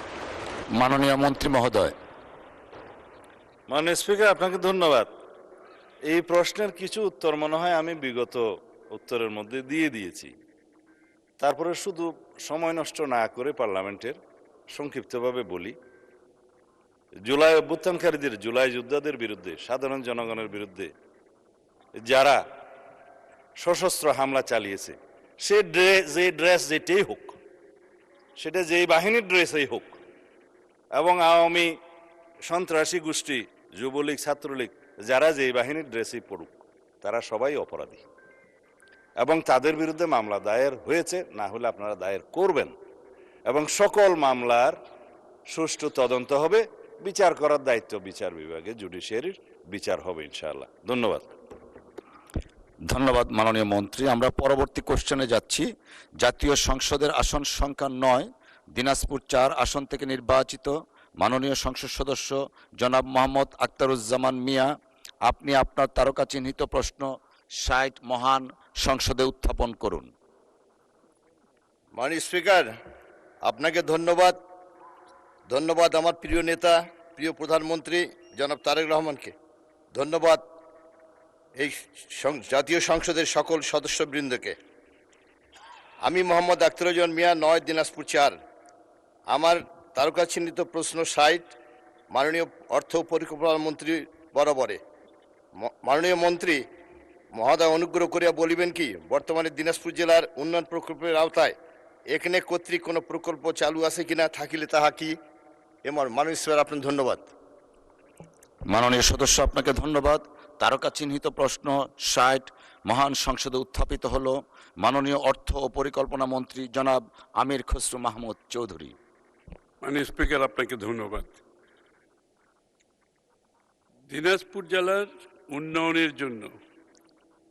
মাননীয় মন্ত্রী মহোদয়। মাননীয় স্পিকার, আপনাকে ধন্যবাদ। এই প্রশ্নের কিছু উত্তর মনে হয় আমি বিগত উত্তরের মধ্যে দিয়ে দিয়েছি। তারপরে শুধু সময় নষ্ট না করে পার্লামেন্টের সংক্ষিপ্তভাবে বলি, জুলাই অভ্যুত্থানকারীদের, জুলাই যোদ্ধাদের বিরুদ্ধে, সাধারণ জনগণের বিরুদ্ধে যারা সশস্ত্র হামলা চালিয়েছে, সে যে ড্রেস যেটাই হোক, সেটা যেই বাহিনীর ড্রেসই হোক, এবং আওয়ামী সন্ত্রাসী গোষ্ঠী, যুবলীগ, ছাত্রলীগ, যারা যেই বাহিনীর ড্রেসই পড়ুক, তারা সবাই অপরাধী এবং তাদের বিরুদ্ধে মামলা দায়ের হয়েছে, না হলে আপনারা দায়ের করবেন এবং সকল মামলার সুষ্ঠু তদন্ত হবে। বিচার করার দায়িত্ব বিচার বিভাগে, জুডিশিয়ারির, বিচার হবে ইনশাআল্লাহ। ধন্যবাদ। ধন্যবাদ মাননীয় মন্ত্রী। আমরা পরবর্তী কোশ্চেনে যাচ্ছি। জাতীয় সংসদের আসন সংখ্যা 9, দিনাজপুর 4 আসন থেকে নির্বাচিত মাননীয় সংসদ সদস্য জনাব মোহাম্মদ আখতারুজ্জামান মিয়া, আপনি আপনার তারকা চিহ্নিত প্রশ্ন 60 মহান সংসদে উত্থাপন করুন। মাননীয় স্পিকার, আপনাকে ধন্যবাদ। ধন্যবাদ আমার প্রিয় নেতা, প্রিয় প্রধানমন্ত্রী জনাব তারেক রহমানকে। ধন্যবাদ এই জাতীয় সংসদের সকল সদস্যবৃন্দকে। আমি মোহাম্মদ আখতারুজ্জামান মিয়া, 9 দিনাজপুর 4। আমার তারকা চিহ্নিত প্রশ্ন 60 মাননীয় অর্থ ও পরিকল্পনা মন্ত্রী বরাবরে। মাননীয় মন্ত্রী মহোদয়, অনুগ্রহ করিয়া বলিবেন কি বর্তমানে দিনাজপুর জেলার উন্নয়ন প্রকল্পের আওতায় এখানে কর্তৃক কোনো প্রকল্প চালু আছে কিনা, থাকিলে তাহা কি? মাননীয় স্যার, আপনার ধন্যবাদ। মাননীয় সদস্য, আপনাকে ধন্যবাদ। তারকা চিহ্নিত প্রশ্ন 60 মহান সংসদে উত্থাপিত হলো মাননীয় অর্থ ও পরিকল্পনা মন্ত্রী জনাব আমির খসরু মাহমুদ চৌধুরী। মাননীয় স্পিকার, আপনাকে ধন্যবাদ। দিনাজপুর জেলার উন্নয়নের জন্য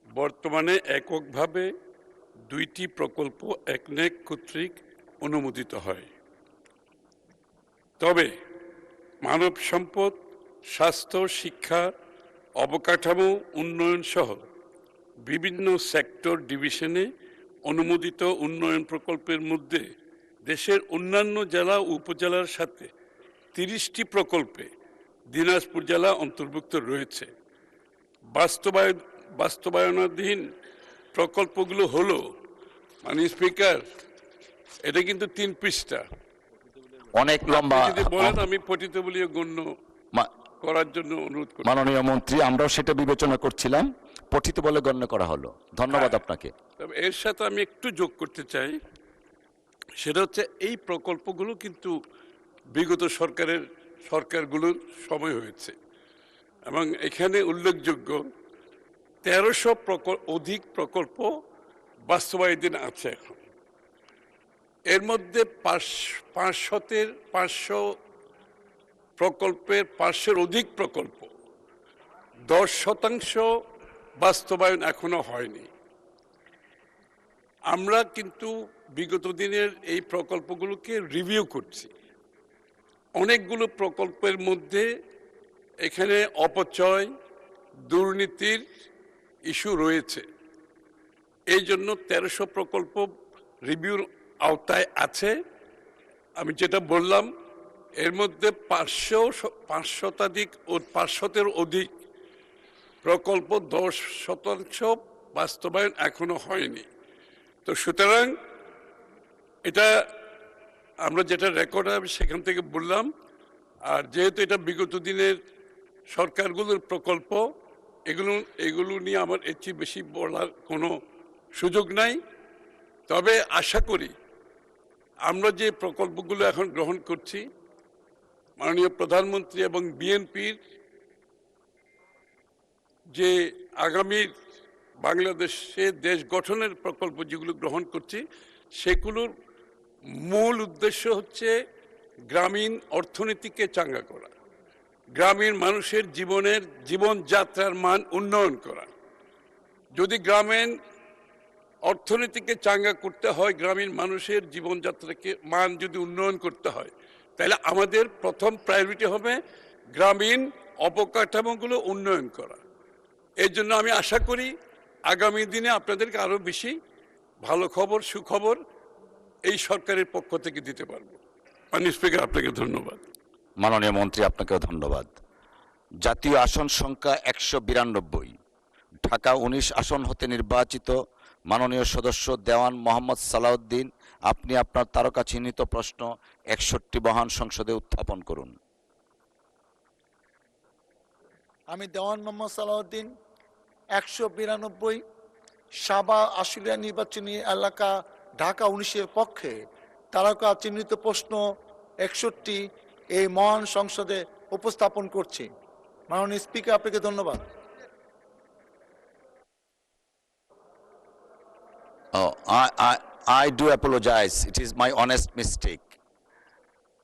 বর্তমানে এককভাবে 2টি প্রকল্প একনেক কর্তৃক অনুমোদিত হয়। তবে মানব সম্পদ, স্বাস্থ্য, শিক্ষা, অবকাঠামো উন্নয়ন সহ বিভিন্ন সেক্টর ডিভিশনে অনুমোদিত উন্নয়ন প্রকল্পের মধ্যে দেশের অন্যান্য জেলা ও উপজেলার সাথে 30টি প্রকল্পে দিনাজপুর জেলা অন্তর্ভুক্ত রয়েছে। বাস্তবায়নাধীন প্রকল্পগুলো হলো, মাননীয় স্পিকার, এটা কিন্তু 3 পৃষ্ঠা, অনেক লম্বা। যদি বলেন আমি পঠিত বলিয়ে গণ্য করার জন্য অনুরোধ করি। মাননীয় মন্ত্রী, আমরাও সেটা বিবেচনা করছিলাম, পঠিত বলে গণ্য করা হলো। ধন্যবাদ আপনাকে। তবে এর সাথে আমি একটু যোগ করতে চাই, সেটা হচ্ছে এই প্রকল্পগুলো কিন্তু বিগত সরকারগুলোর সময় হয়েছে এবং এখানে উল্লেখযোগ্য 1300 অধিক প্রকল্প বাস্তবায়িত আছে এখন। এর মধ্যে 500 প্রকল্পের 500-এর অধিক প্রকল্প 10% বাস্তবায়ন এখনো হয়নি। আমরা কিন্তু বিগত দিনের এই প্রকল্পগুলোকে রিভিউ করছি। অনেকগুলো প্রকল্পের মধ্যে এখানে অপচয়, দুর্নীতির ইস্যু রয়েছে। এই জন্য 1300 প্রকল্প রিভিউর আওতায় আছে। আমি যেটা বললাম, এর মধ্যে 500-এর অধিক প্রকল্প 10% বাস্তবায়ন এখনো হয়নি। তো সুতরাং এটা আমরা যেটা রেকর্ড হবে সেখান থেকে বললাম। আর যেহেতু এটা বিগত দিনের সরকারগুলোর প্রকল্প, এগুলো নিয়ে আমার এর চেয়ে বেশি বলার কোনো সুযোগ নাই। তবে আশা করি আমরা যে প্রকল্পগুলো এখন গ্রহণ করছি, মাননীয় প্রধানমন্ত্রী এবং বিএনপির যে আগামীর বাংলাদেশে দেশ গঠনের প্রকল্প যেগুলো গ্রহণ করছি, সেগুলোর মূল উদ্দেশ্য হচ্ছে গ্রামীণ অর্থনীতিকে চাঙ্গা করা, গ্রামীণ মানুষের জীবনযাত্রার মান উন্নয়ন করা। যদি গ্রামীণ অর্থনীতিকে চাঙ্গা করতে হয়, গ্রামীণ মানুষের জীবনযাত্রাকে মান যদি উন্নয়ন করতে হয়, তাহলে আমাদের প্রথম প্রায়োরিটি হবে গ্রামীণ অবকাঠামোগুলো উন্নয়ন করা। এর জন্য আমি আশা করি আগামী দিনে আপনাদেরকে আরও বেশি ভালো খবর, সুখবর এই সরকারের পক্ষ থেকে দিতে পারবো। মাননীয় স্পিকার, আপনাকে ধন্যবাদ। মাননীয় মন্ত্রী, আপনাকেও ধন্যবাদ। জাতীয় আসন সংখ্যা 192, ঢাকা 19 আসন হতে নির্বাচিত মাননীয় সদস্য দেওয়ান মোহাম্মদ সালাউদ্দিন, আপনি আপনার তারকা চিহ্নিত প্রশ্ন 61 মহান সংসদে উত্থাপন করুন। আমি দেওয়ান মোহাম্মদ সালাউদ্দিন 192 সাবা আশুলিয়া নির্বাচনী এলাকা ঢাকা 19-এর পক্ষে তারকা চিহ্নিত প্রশ্ন 61 এই মহান সংসদে উপস্থাপন করছি। মাননীয় স্পিকার, আপনাকে ধন্যবাদ। Oh, I do apologize. It is my honest mistake.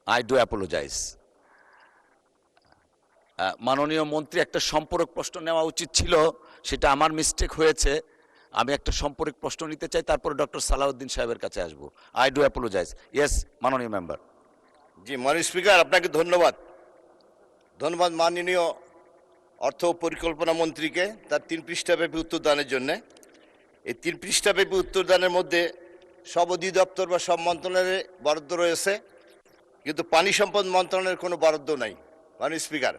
I do apologize. মাননীয় মন্ত্রী, একটা সম্পূরক প্রশ্ন নেওয়া উচিত ছিল, সেটা আমার মিস্টেক হয়েছে। আমি একটা সম্পূরক প্রশ্ন নিতে চাই, তারপরে ডক্টর সালাউদ্দিন সাহেবের কাছে আসবো। I do apologise. ইয়েস, মাননীয় মেম্বার। জি, মাননীয় স্পিকার, আপনাকে ধন্যবাদ। ধন্যবাদ মাননীয় অর্থ ও পরিকল্পনা মন্ত্রীকে তার 3 পৃষ্ঠাব্যাপী উত্তরদানের জন্য। এই 3 পৃষ্ঠাব্যাপী উত্তরদানের মধ্যে সব অধিদপ্তর বা সব মন্ত্রণালয়ের বরাদ্দ রয়েছে, কিন্তু পানি সম্পদ মন্ত্রণালয়ের কোনো বরাদ্দ নাই। মাননীয় স্পিকার,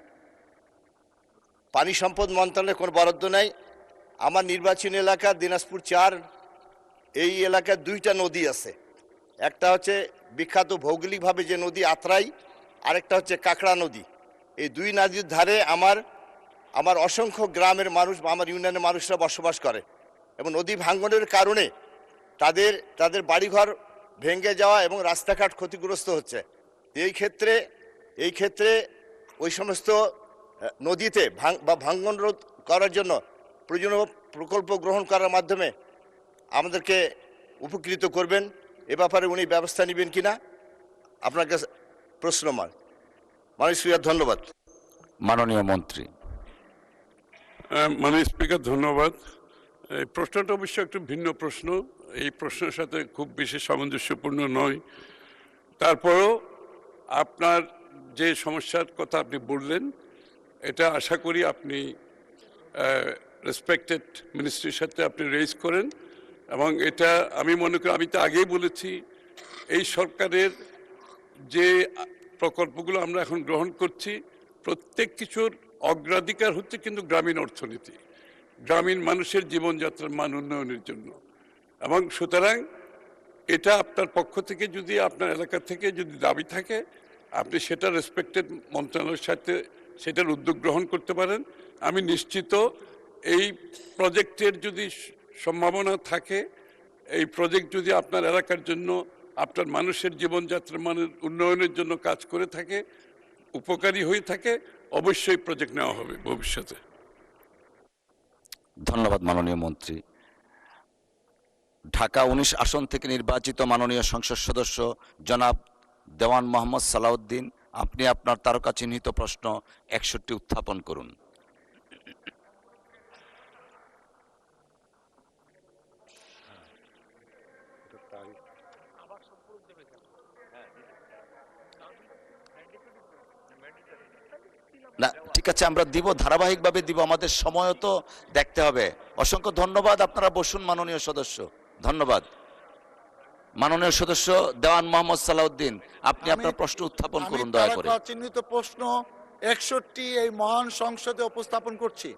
পানি সম্পদ মন্ত্রণালয়ের কোনো বরাদ্দ নাই। আমার নির্বাচনী এলাকা দিনাজপুর 4, এই এলাকায় 2টা নদী আছে। একটা হচ্ছে বিখ্যাত ভৌগোলিকভাবে যে নদী আত্রাই, আরেকটা হচ্ছে কাকড়া নদী। এই 2 নদীর ধারে আমার অসংখ্য গ্রামের মানুষ বা আমার ইউনিয়নের মানুষরা বসবাস করে, এবং নদী ভাঙ্গনের কারণে তাদের বাড়িঘর ভেঙে যাওয়া এবং রাস্তাঘাট ক্ষতিগ্রস্ত হচ্ছে। এই ক্ষেত্রে ওই সমস্ত নদীতে ভাঙ্গন রোধ করার জন্য প্রয়োজনীয় প্রকল্প গ্রহণ করার মাধ্যমে আমাদেরকে উপকৃত করবেন। এ ব্যাপারে উনি ব্যবস্থা নেবেন কিনা আপনার কাছে প্রশ্ন। মাননীয় স্পিকার, ধন্যবাদ। মাননীয় মন্ত্রী। মাননীয় স্পিকার, ধন্যবাদ। এই প্রশ্নটা অবশ্য একটু ভিন্ন প্রশ্ন, এই প্রশ্নের সাথে খুব বেশি সামঞ্জস্যপূর্ণ নয়। তারপরেও আপনার যে সমস্যার কথা আপনি বললেন, এটা আশা করি আপনি রেসপেক্টেড মিনিস্ট্রির সাথে আপনি রেজ করেন, এবং এটা আমি মনে করি, আমি তো আগেই বলেছি, এই সরকারের যে প্রকল্পগুলো আমরা এখন গ্রহণ করছি, প্রত্যেক কিছুর অগ্রাধিকার হচ্ছে কিন্তু গ্রামীণ অর্থনীতি, গ্রামীণ মানুষের জীবনযাত্রার মান উন্নয়নের জন্য। এবং সুতরাং এটা আপনার পক্ষ থেকে, যদি আপনার এলাকা থেকে যদি দাবি থাকে, আপনি সেটা রেসপেক্টেড মন্ত্রণালয়ের সাথে সেটার উদ্যোগ গ্রহণ করতে পারেন। আমি নিশ্চিত এই প্রজেক্টের যদি সম্ভাবনা থাকে, এই প্রজেক্ট যদি আপনার এলাকার জন্য, আপনার মানুষের জীবনযাত্রার মানের উন্নয়নের জন্য কাজ করে থাকে, উপকারী হয়ে থাকে, অবশ্যই প্রজেক্ট নেওয়া হবে ভবিষ্যতে। ধন্যবাদ মাননীয় মন্ত্রী। ঢাকা 19 আসন থেকে নির্বাচিত মাননীয় সংসদ সদস্য জনাব দেওয়ান মোহাম্মদ সালাউদ্দিন, আপনি আপনার তারকা চিহ্নিত প্রশ্ন 61 উত্থাপন করুন। না ঠিক আছে, আমরা দিব, ধারাবাহিকভাবে দিব, আমাদের সময়ও তো দেখতে হবে। অসংখ্য ধন্যবাদ, আপনারা বসুন মাননীয় সদস্য। ধন্যবাদ। মাননীয় সদস্য দেওয়ান মোহাম্মদ সালাউদ্দিন, আপনি আপনার প্রশ্ন উত্থাপন করুন দয়া করে। তারকা চিহ্নিত প্রশ্ন 61 এই মহান সংসদে উপস্থাপন করছি।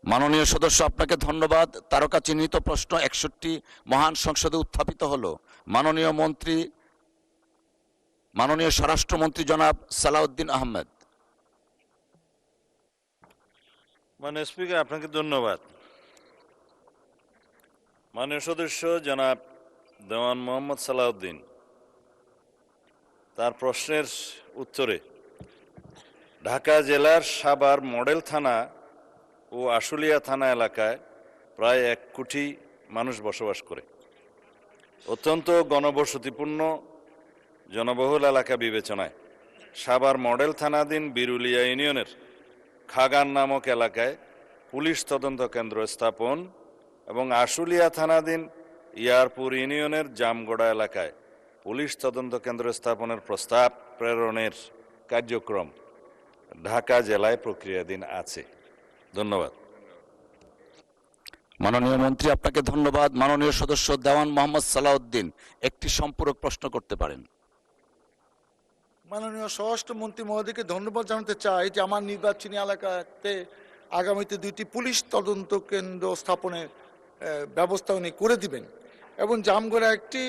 মাননীয় সদস্য, আপনাকে ধন্যবাদ। তারকা চিহ্নিত প্রশ্ন 61 মহান সংসদে উত্থাপিত হলো। মাননীয় মন্ত্রী, মাননীয় স্বরাষ্ট্রমন্ত্রী জনাব সালাউদ্দিন আহমেদ। মাননীয় স্পিকার, আপনাকে ধন্যবাদ। মাননীয় সদস্য জনাব দেওয়ান মোহাম্মদ সালাউদ্দিন তার প্রশ্নের উত্তরে ঢাকা জেলার সাভার মডেল থানা ও আশুলিয়া থানা এলাকায় প্রায় 1 কোটি মানুষ বসবাস করে। অত্যন্ত ঘনবসতিপূর্ণ জনবহুল এলাকা বিবেচনায় সাভার মডেল থানাধীন বিরুলিয়া ইউনিয়নের খাগান নামক এলাকায় পুলিশ তদন্ত কেন্দ্র স্থাপন এবং আশুলিয়া থানাধীন ইয়ারপুর ইউনিয়নের জামগড়া এলাকায় পুলিশ তদন্ত কেন্দ্র স্থাপনের প্রস্তাব প্রেরণের কার্যক্রম ঢাকা জেলায় প্রক্রিয়াধীন আছে। ধন্যবাদ। মাননীয় মন্ত্রী, আপনাকে ধন্যবাদ। মাননীয় সদস্য দেওয়ান মোহাম্মদ সালাউদ্দিন একটি সম্পূরক প্রশ্ন করতে পারেন। মাননীয় স্বরাষ্ট্রমন্ত্রী মহোদয়কে ধন্যবাদ জানাতে চাই যে আমার নির্বাচনী এলাকাতে আগামীতে 2টি পুলিশ তদন্ত কেন্দ্র স্থাপনের ব্যবস্থা উনি করে দিবেন এবং জামগড়া একটি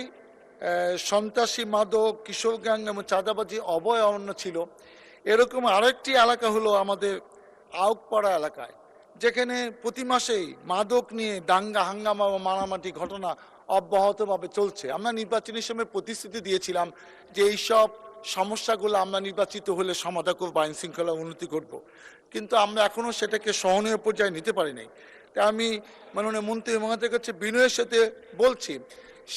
সন্ত্রাসী, মাদক, কিশোর গ্যাং এবং চাঁদাবাজি অভয় অরণ্য ছিল। এরকম আরেকটি এলাকা হলো আমাদের আউকপাড়া এলাকায়, যেখানে প্রতি মাসেই মাদক নিয়ে দাঙ্গা হাঙ্গামা ও মারামারি ঘটনা অব্যাহতভাবে চলছে। আমরা নির্বাচনী সময় প্রতিশ্রুতি দিয়েছিলাম যে এইসব সমস্যাগুলো আমরা নির্বাচিত হলে সমাধান করবো, আইন শৃঙ্খলা উন্নতি করব, কিন্তু আমরা এখনও সেটাকে সহনীয় পর্যায়ে নিতে পারি নাই। তাই আমি মাননীয় মন্ত্রী মহোদয়ের কাছে বিনয়ের সাথে বলছি,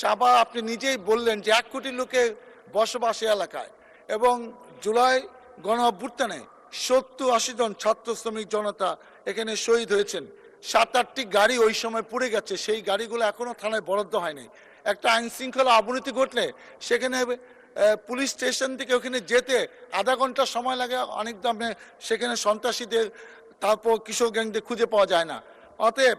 সাবা আপনি নিজেই বললেন যে 1 কোটি লোকের বসবাস এলাকায় এবং জুলাই গণ অভ্যুত্থানে 70-80 জন ছাত্র শ্রমিক জনতা এখানে শহীদ হয়েছেন। 7-8টি গাড়ি ওই সময় পুড়ে গেছে, সেই গাড়িগুলো এখনো থানায় বরাদ্দ হয়নি। একটা আইন শৃঙ্খলা অবনতি ঘটলে সেখানে পুলিশ স্টেশন থেকে ওখানে যেতে আধা ঘন্টা সময় লাগে, অনেক দামে সেখানে সন্ত্রাসীদের তারপর কিশোর গ্যাংদের খুঁজে পাওয়া যায় না। অতএব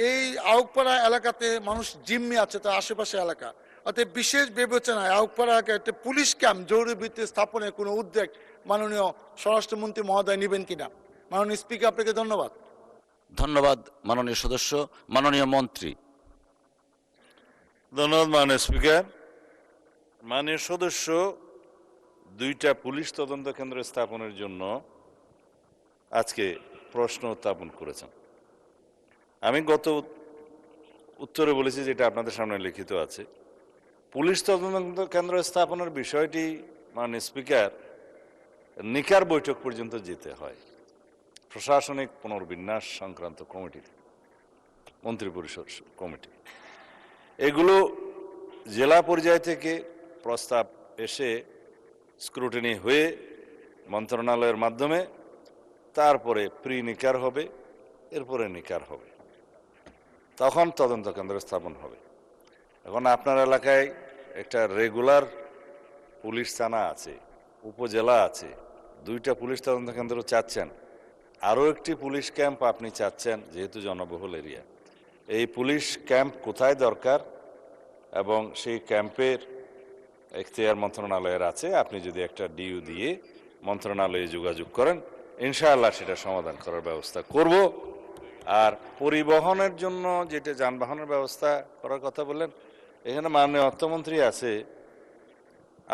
এই আউকপাড়া এলাকাতে মানুষ জিম্মি আছে, তার আশেপাশে এলাকা, অতএব বিশেষ বিবেচনায় আউকপাড়া এলাকায় একটা পুলিশ ক্যাম্প জরুরি ভিত্তিতে স্থাপনের কোনো উদ্যোগ মাননীয় স্বরাষ্ট্রমন্ত্রী মহোদয় নেবেন কিনা। মাননীয় স্পিকার, আপনাকে ধন্যবাদ। ধন্যবাদ মাননীয় সদস্য। মাননীয় মন্ত্রী। ধন্যবাদ মাননীয় স্পিকার। মাননীয় সদস্য 2টা পুলিশ তদন্ত কেন্দ্র স্থাপনের জন্য আজকে প্রশ্ন উত্থাপন করেছেন। আমি গত উত্তরে বলেছি, যেটা আপনাদের সামনে লিখিত আছে, পুলিশ তদন্ত কেন্দ্র স্থাপনের বিষয়টি মাননীয় স্পিকার নিকার বৈঠক পর্যন্ত যেতে হয়, প্রশাসনিক পুনর্বিন্যাস সংক্রান্ত কমিটি, মন্ত্রিপরিষদ কমিটি। এগুলো জেলা পর্যায় থেকে প্রস্তাব এসে স্ক্রুটিনি হয়ে মন্ত্রণালয়ের মাধ্যমে তারপরে প্রি নিকার হবে, এরপরে নিকার হবে, তখন তদন্ত কেন্দ্র স্থাপন হবে। এখন আপনার এলাকায় একটা রেগুলার পুলিশ থানা আছে, উপজেলা আছে, 2টা পুলিশ তদন্ত কেন্দ্র চাচ্ছেন, আরও একটি পুলিশ ক্যাম্প আপনি চাচ্ছেন, যেহেতু জনবহুল এরিয়া। এই পুলিশ ক্যাম্প কোথায় দরকার এবং সেই ক্যাম্পের এখতিয়ার মন্ত্রণালয়ের আছে, আপনি যদি একটা ডিইউ দিয়ে মন্ত্রণালয়ে যোগাযোগ করেন, ইনশাআল্লাহ সেটা সমাধান করার ব্যবস্থা করব। আর পরিবহনের জন্য যেটা যানবাহনের ব্যবস্থা করার কথা বললেন, এখানে মাননীয় অর্থমন্ত্রী আছে,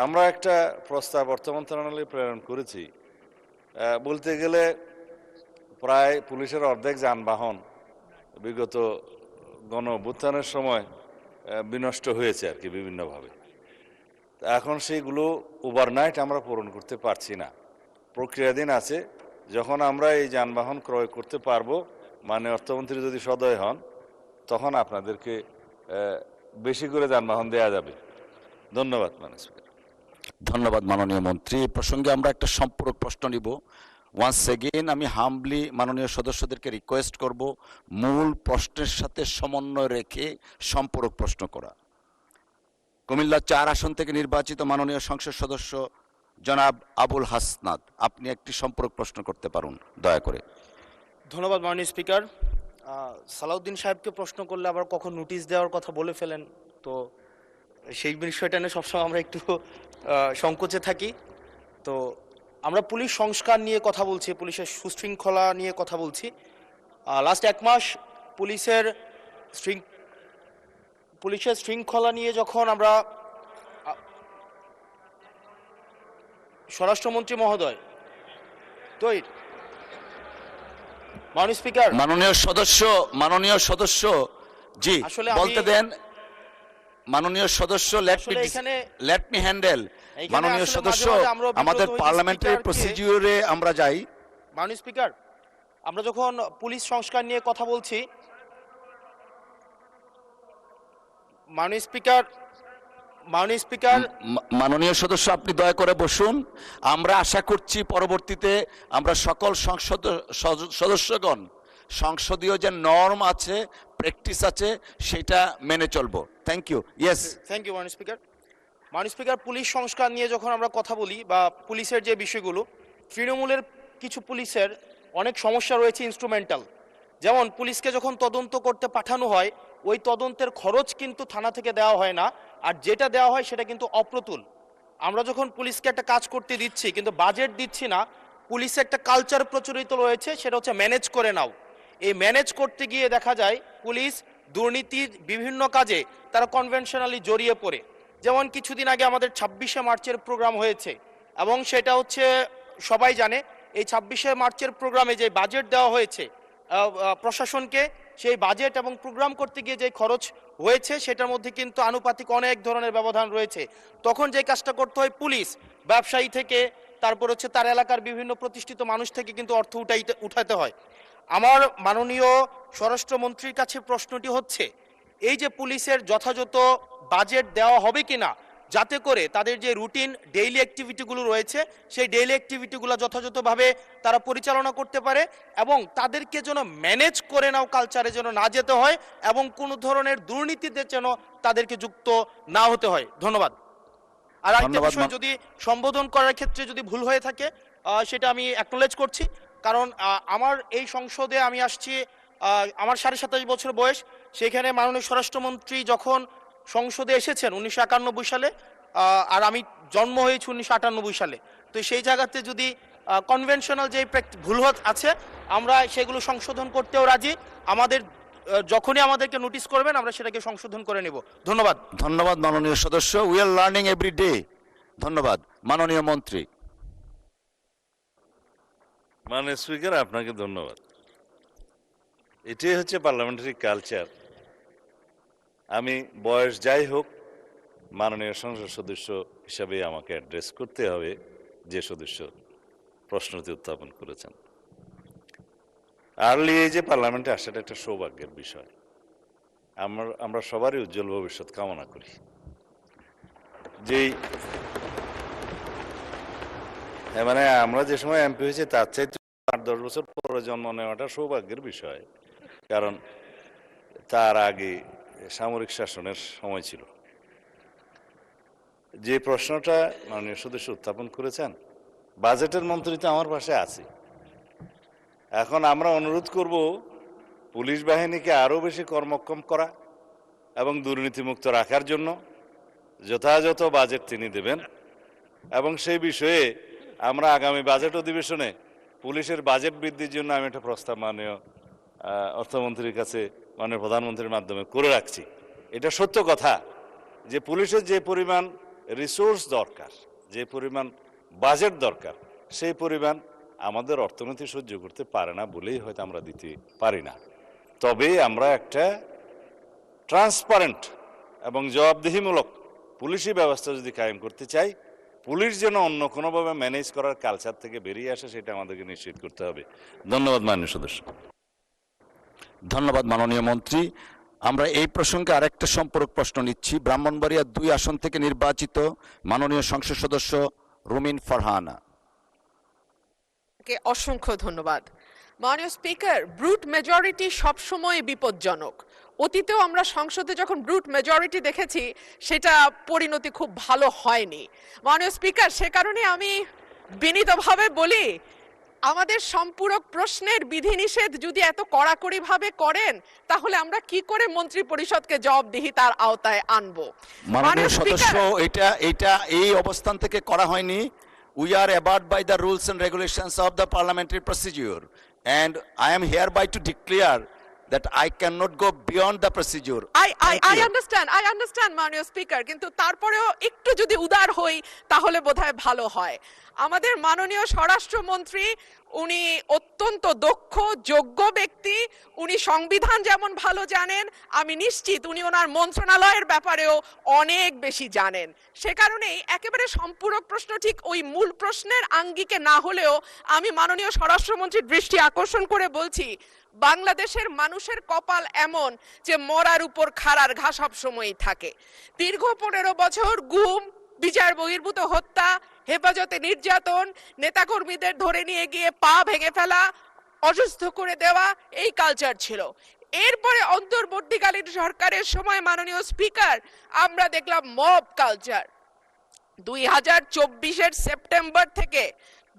আমরা একটা প্রস্তাব অর্থ মন্ত্রণালয়ে প্রেরণ করেছি। বলতে গেলে প্রায় পুলিশের অর্ধেক যানবাহন বিগত গণ অভ্যুত্থানের সময় বিনষ্ট হয়েছে আর কি বিভিন্নভাবে। এখন সেইগুলো ওভারনাইট আমরা পূরণ করতে পারছি না, প্রক্রিয়াধীন আছে। যখন আমরা এই যানবাহন ক্রয় করতে পারবো, মাননীয় অর্থমন্ত্রী যদি সদয় হন, তখন আপনাদেরকে বেশি করে যানবাহন দেওয়া যাবে। ধন্যবাদ মাননীয় স্পিকার। ধন্যবাদ মাননীয় মন্ত্রী। এই প্রসঙ্গে আমরা একটা সম্পূরক প্রশ্ন নিব। ওয়ান্স এগেইন আমি হাম্বলি মাননীয় সদস্যদেরকে রিকোয়েস্ট করব মূল প্রশ্নের সাথে সমন্বয় রেখে সম্পূরক প্রশ্ন করা। কুমিল্লা 4 আসন থেকে নির্বাচিত মাননীয় সংসদ সদস্য জনাব আবুল হাসনাত, আপনি একটি সম্পূরক প্রশ্ন করতে পারুন দয়া করে। ধন্যবাদ মাননীয় স্পিকার। সালাউদ্দিন সাহেবকে প্রশ্ন করলে আবার কখন নোটিশ দেওয়ার কথা বলে ফেলেন, তো সেই বিষয়টা নিয়ে সবসময় আমরা একটু সংকোচে থাকি। তো আমরা পুলিশ সংস্কার নিয়ে কথা বলছি, পুলিশের সুশৃঙ্খলা নিয়ে কথা বলছি। লাস্ট 1 মাস পুলিশের শৃঙ্খলা নিয়ে যখন আমরা স্বরাষ্ট্রমন্ত্রী মহোদয় তো মাননীয় স্পিকার, মাননীয় সদস্য জি বলতে দেন। মাননীয় সদস্য লেট মি হ্যান্ডেল। মাননীয় সদস্য, আমাদের পার্লামেন্টারি প্রসিডিউরে আমরা যাই। মাননীয় স্পিকার, আমরা যখন পুলিশ সংস্কার নিয়ে কথা বলছি, মাননীয় স্পিকার মাননীয় সদস্য আপনি দয়া করে বসুন। আমরা আশা করছি পরবর্তীতে আমরা সকল সদস্যগণ সংসদীয় যে নর্ম আছে, প্র্যাকটিস আছে, সেটা মেনে চলবো। Thank you. Yes, thank you মাননীয় স্পিকার। মাননীয় স্পিকার, পুলিশ সংস্কার নিয়ে যখন আমরা কথা বলি বা পুলিশের যে বিষয়গুলো, তৃণমূলের কিছু পুলিশের অনেক সমস্যা রয়েছে ইনস্ট্রুমেন্টাল। যেমন পুলিশকে যখন তদন্ত করতে পাঠানো হয়, ওই তদন্তের খরচ কিন্তু থানা থেকে দেওয়া হয় না, আর যেটা দেওয়া হয় সেটা কিন্তু অপ্রতুল। আমরা যখন পুলিশকে একটা কাজ করতে দিচ্ছি কিন্তু বাজেট দিচ্ছি না, পুলিশে একটা কালচার প্রচলিত রয়েছে, সেটা হচ্ছে ম্যানেজ করে নাও। এই ম্যানেজ করতে গিয়ে দেখা যায় পুলিশ দুর্নীতির বিভিন্ন কাজে তারা কনভেনশনালি জড়িয়ে পড়ে। যেমন কিছুদিন আগে আমাদের 26শে মার্চের প্রোগ্রাম হয়েছে, এবং সেটা হচ্ছে সবাই জানে, এই 26শে মার্চের প্রোগ্রামে যে বাজেট দেওয়া হয়েছে প্রশাসনকে, সেই বাজেট এবং প্রোগ্রাম করতে গিয়ে যে খরচ হয়েছে সেটার মধ্যে কিন্তু আনুপাতিক অনেক ধরনের ব্যবধান রয়েছে। তখন যে কাজটা করতে হয়, পুলিশ ব্যবসায়ী থেকে, তারপর হচ্ছে তার এলাকার বিভিন্ন প্রতিষ্ঠিত মানুষ থেকে কিন্তু অর্থ উঠাতে হয়। আমার মাননীয় স্বরাষ্ট্রমন্ত্রীর কাছে প্রশ্নটি হচ্ছে, এই যে পুলিশের যথাযথ বাজেট দেওয়া হবে কিনা, যাতে করে তাদের যে রুটিন ডেইলি অ্যাক্টিভিটিগুলো রয়েছে সেই ডেইলি অ্যাক্টিভিটিগুলো যথাযথভাবে তারা পরিচালনা করতে পারে, এবং তাদেরকে যেন ম্যানেজ করে নাও কালচারে যেন না যেতে হয়, এবং কোনো ধরনের দুর্নীতিতে যেন তাদেরকে যুক্ত না হতে হয়। ধন্যবাদ। আর আরেকটা বিষয়, যদি সম্বোধন করার ক্ষেত্রে যদি ভুল হয়ে থাকে সেটা আমি অ্যাকনোলেজ করছি, কারণ আমার এই সংসদে আমি আসছি, আমার 27.5 বছর বয়স। সেখানে মাননীয় স্বরাষ্ট্রমন্ত্রী যখন সংসদে এসেছেন 1991 সালে, আর আমি জন্ম হয়েছি 1998 সালে। তো সেই জায়গাতে যদি কনভেনশনাল যে ভুল আছে, আমরা সেগুলো সংশোধন করতেও রাজি। আমাদের যখনই আমাদেরকে নোটিশ করবেন আমরা সেটাকে সংশোধন করে নেব। ধন্যবাদ। ধন্যবাদ মাননীয় সদস্য। We are learning every day. ধন্যবাদ। মাননীয় মন্ত্রী। মাননীয় স্পিকার, আপনাকে ধন্যবাদ। এটাই হচ্ছে পার্লামেন্টারি কালচার। আমি বয়স যাই হোক, মাননীয় সংসদ সদস্য হিসাবে আমাকে অ্যাড্রেস করতে হবে যে সদস্য প্রশ্নটি উত্থাপন করেছেন। আর্লি এজে পার্লামেন্টে আসাটা একটা সৌভাগ্যের বিষয়। আমরা সবারই উজ্জ্বল ভবিষ্যৎ কামনা করি। যেই মানে আমরা যে সময় এমপি হয়েছি তার চাইতে 8-10 বছর পরে জন্ম নেওয়াটা সৌভাগ্যের বিষয়, কারণ তার আগে সামরিক শাসনের সময় ছিল। যে প্রশ্নটা মাননীয় সদস্য উত্থাপন করেছেন, বাজেটের মন্ত্রী তো আমার পাশে আছে। এখন আমরা অনুরোধ করব পুলিশ বাহিনীকে আরও বেশি কর্মক্ষম করা এবং দুর্নীতিমুক্ত রাখার জন্য যথাযথ বাজেট তিনি দেবেন, এবং সেই বিষয়ে আমরা আগামী বাজেট অধিবেশনে পুলিশের বাজেট বৃদ্ধির জন্য আমি একটা প্রস্তাব মাননীয় অর্থমন্ত্রীর কাছে মাননীয় প্রধানমন্ত্রীর মাধ্যমে করে রাখছি। এটা সত্য কথা যে পুলিশের যে পরিমাণ রিসোর্স দরকার, যে পরিমাণ বাজেট দরকার, সেই পরিমাণ আমাদের অর্থনীতি সহ্য করতে পারে না বলেই হয়তো আমরা দিতে পারি না। তবে আমরা একটা ট্রান্সপারেন্ট এবং জবাবদিহিমূলক পুলিশি ব্যবস্থা যদি কায়েম করতে চাই, পুলিশ যেন অন্য কোনোভাবে ম্যানেজ করার কালচার থেকে বেরিয়ে আসে সেটা আমাদেরকে নিশ্চিত করতে হবে। ধন্যবাদ মাননীয় সদস্য। ধন্যবাদ মাননীয় মন্ত্রী। আমরা এই প্রসঙ্গে আরেকটা সম্পূরক প্রশ্ন নিচ্ছি। ব্রাহ্মণবাড়িয়া 2 আসন থেকে নির্বাচিত মাননীয় সংসদ সদস্য রুমিন ফারহানা। অসংখ্য ধন্যবাদ। মাননীয় স্পিকার, ব্রুট মেজরিটি সবসময় বিপজ্জনক। অতীতেও আমরা সংসদে যখন ব্রুট মেজরিটি দেখেছি সেটা পরিণতি খুব ভালো হয়নি। মাননীয় স্পিকার, সে কারণে আমি বিনীতভাবে বলি, আমাদের সম্পূরক প্রশ্নের বিধিনিষেধ যদি এত কড়াকড়িভাবে করেন তাহলে আমরা কি করে মন্ত্রী পরিষদকে জবাবদিহিতার আওতায় আনবো? মাননীয় সদস্য, এটা এই অবস্থান থেকে করা হয়নি। We are abided by the rules and regulations of the parliamentary procedure, and I am hereby to declare that I cannot go beyond the procedure. I understand মাননীয় স্পিকার, কিন্তু তারপরেও একটু যদি উদার হই তাহলে বোধহয় ভালো হয়। আমাদের মাননীয় স্বরাষ্ট্রমন্ত্রী, উনি অত্যন্ত দক্ষ যোগ্য ব্যক্তি। উনি সংবিধান যেমন ভালো জানেন, আমি নিশ্চিত উনি ওনার মন্ত্রণালয়ের ব্যাপারেও অনেক বেশি জানেন। সে কারণেই একেবারে সম্পূরক প্রশ্ন ঠিক ওই মূল প্রশ্নের আঙ্গিকে না হলেও আমি মাননীয় স্বরাষ্ট্রমন্ত্রীর দৃষ্টি আকর্ষণ করে বলছি, বাংলাদেশের মানুষের কপাল এমন যে মরার উপর খাড়ার ঘা সব সময়ই থাকে। দীর্ঘ 15 বছর গুম, বিচার বহির্ভূত হত্যা, হেফাজতে নির্যাতন, নেতাকর্মীদের ধরে নিয়ে গিয়ে পা ভেঙে ফেলা, অসুস্থ করে দেওয়া, এই কালচার ছিল। এরপরে অন্তর্বর্তীকালীন সরকারের সময় মাননীয় স্পিকার আমরা দেখলাম মব কালচার। 2024-এর সেপ্টেম্বর থেকে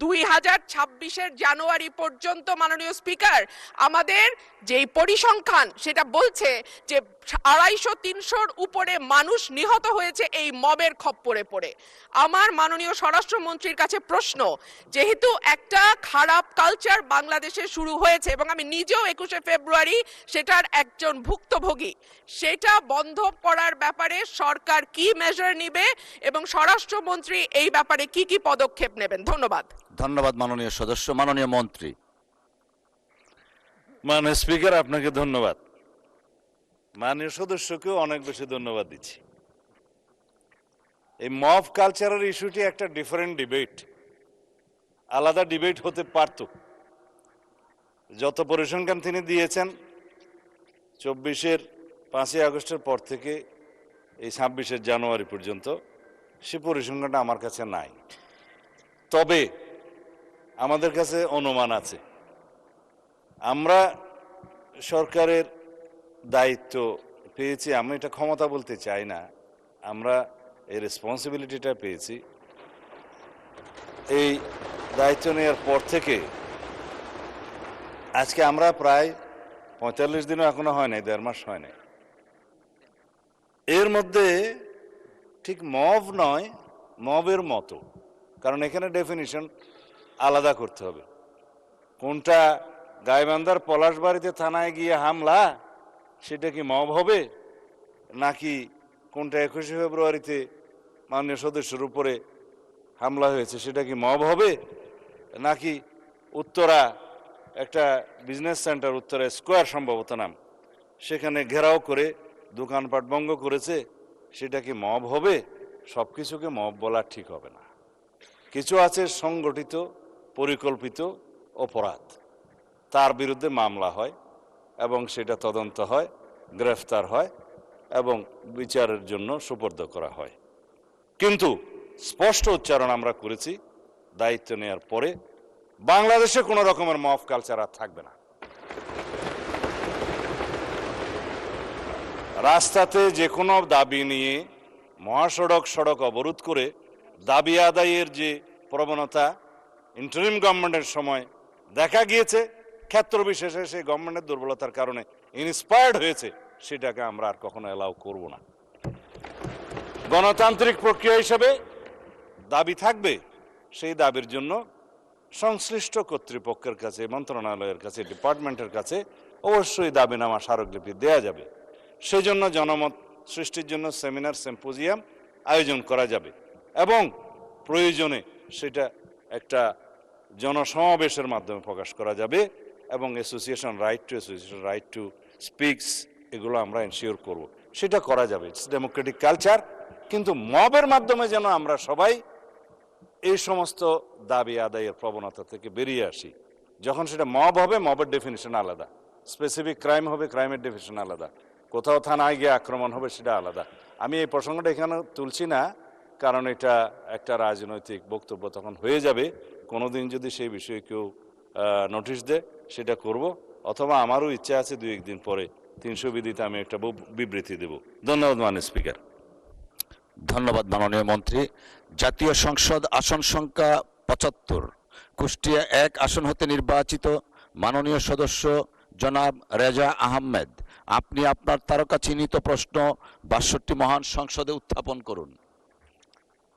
2026-এর জানুয়ারি পর্যন্ত মাননীয় স্পিকার আমাদের যেই পরিসংখ্যান সেটা বলছে যে 250-300-র উপরে মানুষ নিহত হয়েছে এই মবের খপ্পরে পড়ে। আমার মাননীয় স্বরাষ্ট্রমন্ত্রীর কাছে প্রশ্ন, যেহেতু একটা খারাপ কালচার বাংলাদেশে শুরু হয়েছে এবং আমি নিজেও 21শে ফেব্রুয়ারি সেটার একজন ভুক্তভোগী, সেটা বন্ধ করার ব্যাপারে সরকার কি মেজার নেবে এবং স্বরাষ্ট্রমন্ত্রী এই ব্যাপারে কি কি পদক্ষেপ নেবেন? ধন্যবাদ। ধন্যবাদ মাননীয় সদস্য। মাননীয় মন্ত্রী। মাননীয় স্পিকার, আপনাকে ধন্যবাদ। মাননীয় সদস্যকেও অনেক বেশি ধন্যবাদ দিচ্ছি। এই মব কালচারের ইস্যুটি একটা ডিফারেন্ট ডিবেট, আলাদা ডিবেট হতে পারত। যত পরিসংখ্যান তিনি দিয়েছেন 24-এর 5ই আগস্টের পর থেকে এই 26-এর জানুয়ারি পর্যন্ত, সে পরিসংখ্যানটা আমার কাছে নাই। তবে আমাদের কাছে অনুমান আছে। আমরা সরকারের দায়িত্ব পেয়েছি, আমি এটা ক্ষমতা বলতে চাই না, আমরা এই রেসপন্সিবিলিটিটা পেয়েছি। এই দায়িত্ব নেওয়ার পর থেকে আজকে আমরা প্রায় 45 দিনও এখনো হয় নাই, 1.5 মাস হয় নাই। এর মধ্যে ঠিক মব নয়, মবের মতো, কারণ এখানে ডেফিনিশন আলাদা করতে হবে। কোনটা গাইবান্ধার পলাশবাড়িতে থানায় গিয়ে হামলা, সেটা কি মব হবে? নাকি কোনটা 21শে ফেব্রুয়ারিতে মাননীয় সদস্যের উপরে হামলা হয়েছে সেটা কি মব হবে? নাকি উত্তরা একটা বিজনেস সেন্টার, উত্তরা স্কোয়ার সম্ভবত নাম, সেখানে ঘেরাও করে দোকানপাট ভঙ্গ করেছে, সেটা কি মব হবে? সব কিছুকে মব বলা ঠিক হবে না। কিছু আছে সংগঠিত পরিকল্পিত অপরাধ, তার বিরুদ্ধে মামলা হয় এবং সেটা তদন্ত হয়, গ্রেফতার হয় এবং বিচারের জন্য সুপর্দ করা হয়। কিন্তু স্পষ্ট উচ্চারণ আমরা করেছি দায়িত্ব নেওয়ার পরে, বাংলাদেশে কোনো রকমের মব কালচার আর থাকবে না। রাস্তাতে যে কোনো দাবি নিয়ে মহাসড়ক সড়ক অবরোধ করে দাবি আদায়ের যে প্রবণতা ইন্টারিম গভর্নমেন্টের সময় দেখা গিয়েছে, ক্ষেত্র বিশেষে সেই গভর্নমেন্টের দুর্বলতার কারণে ইন্সপায়ার্ড হয়েছে, সেটাকে আমরা আর কখনো অ্যালাউ করব না। গণতান্ত্রিক প্রক্রিয়া হিসেবে দাবি থাকবে, সেই দাবির জন্য সংশ্লিষ্ট কর্তৃপক্ষের কাছে, মন্ত্রণালয়ের কাছে, ডিপার্টমেন্টের কাছে অবশ্যই দাবিনামা স্মারকলিপি দেয়া যাবে। সেই জন্য জনমত সৃষ্টির জন্য সেমিনার, সিম্পোজিয়াম আয়োজন করা যাবে এবং প্রয়োজনে সেটা একটা জনসমাবেশের মাধ্যমে প্রকাশ করা যাবে এবং অ্যাসোসিয়েশন রাইট টু স্পিকস, এগুলো আমরা এনশিওর করব, সেটা করা যাবে। It's Democratic culture. কিন্তু মবের মাধ্যমে যেন আমরা সবাই এই সমস্ত দাবি আদায়ের প্রবণতা থেকে বেরিয়ে আসি। যখন সেটা মব হবে, মবের ডেফিনিশন আলাদা, স্পেসিফিক ক্রাইম হবে, ক্রাইমের ডেফিনিশন আলাদা, কোথাও থানায় গিয়ে আক্রমণ হবে, সেটা আলাদা। আমি এই প্রসঙ্গটা এখানে তুলছি না, কারণ এটা একটা রাজনৈতিক বক্তব্য তখন হয়ে যাবে। কোনোদিন যদি সেই বিষয়ে কেউ নোটিশ দেয়, সেটা করব, অথবা আমারও ইচ্ছা আছে 2-1 দিন পরে 300 বিধিতে আমি একটা বিবৃতি দেব। ধন্যবাদ মাননীয় স্পিকার। ধন্যবাদ মাননীয় মন্ত্রী। জাতীয় সংসদ আসন সংখ্যা 75, কুষ্টিয়া 1 আসন হতে নির্বাচিত মাননীয় সদস্য জনাব রেজা আহমেদ, আপনি আপনার তারকা চিহ্নিত প্রশ্ন 62 মহান সংসদে উত্থাপন করুন।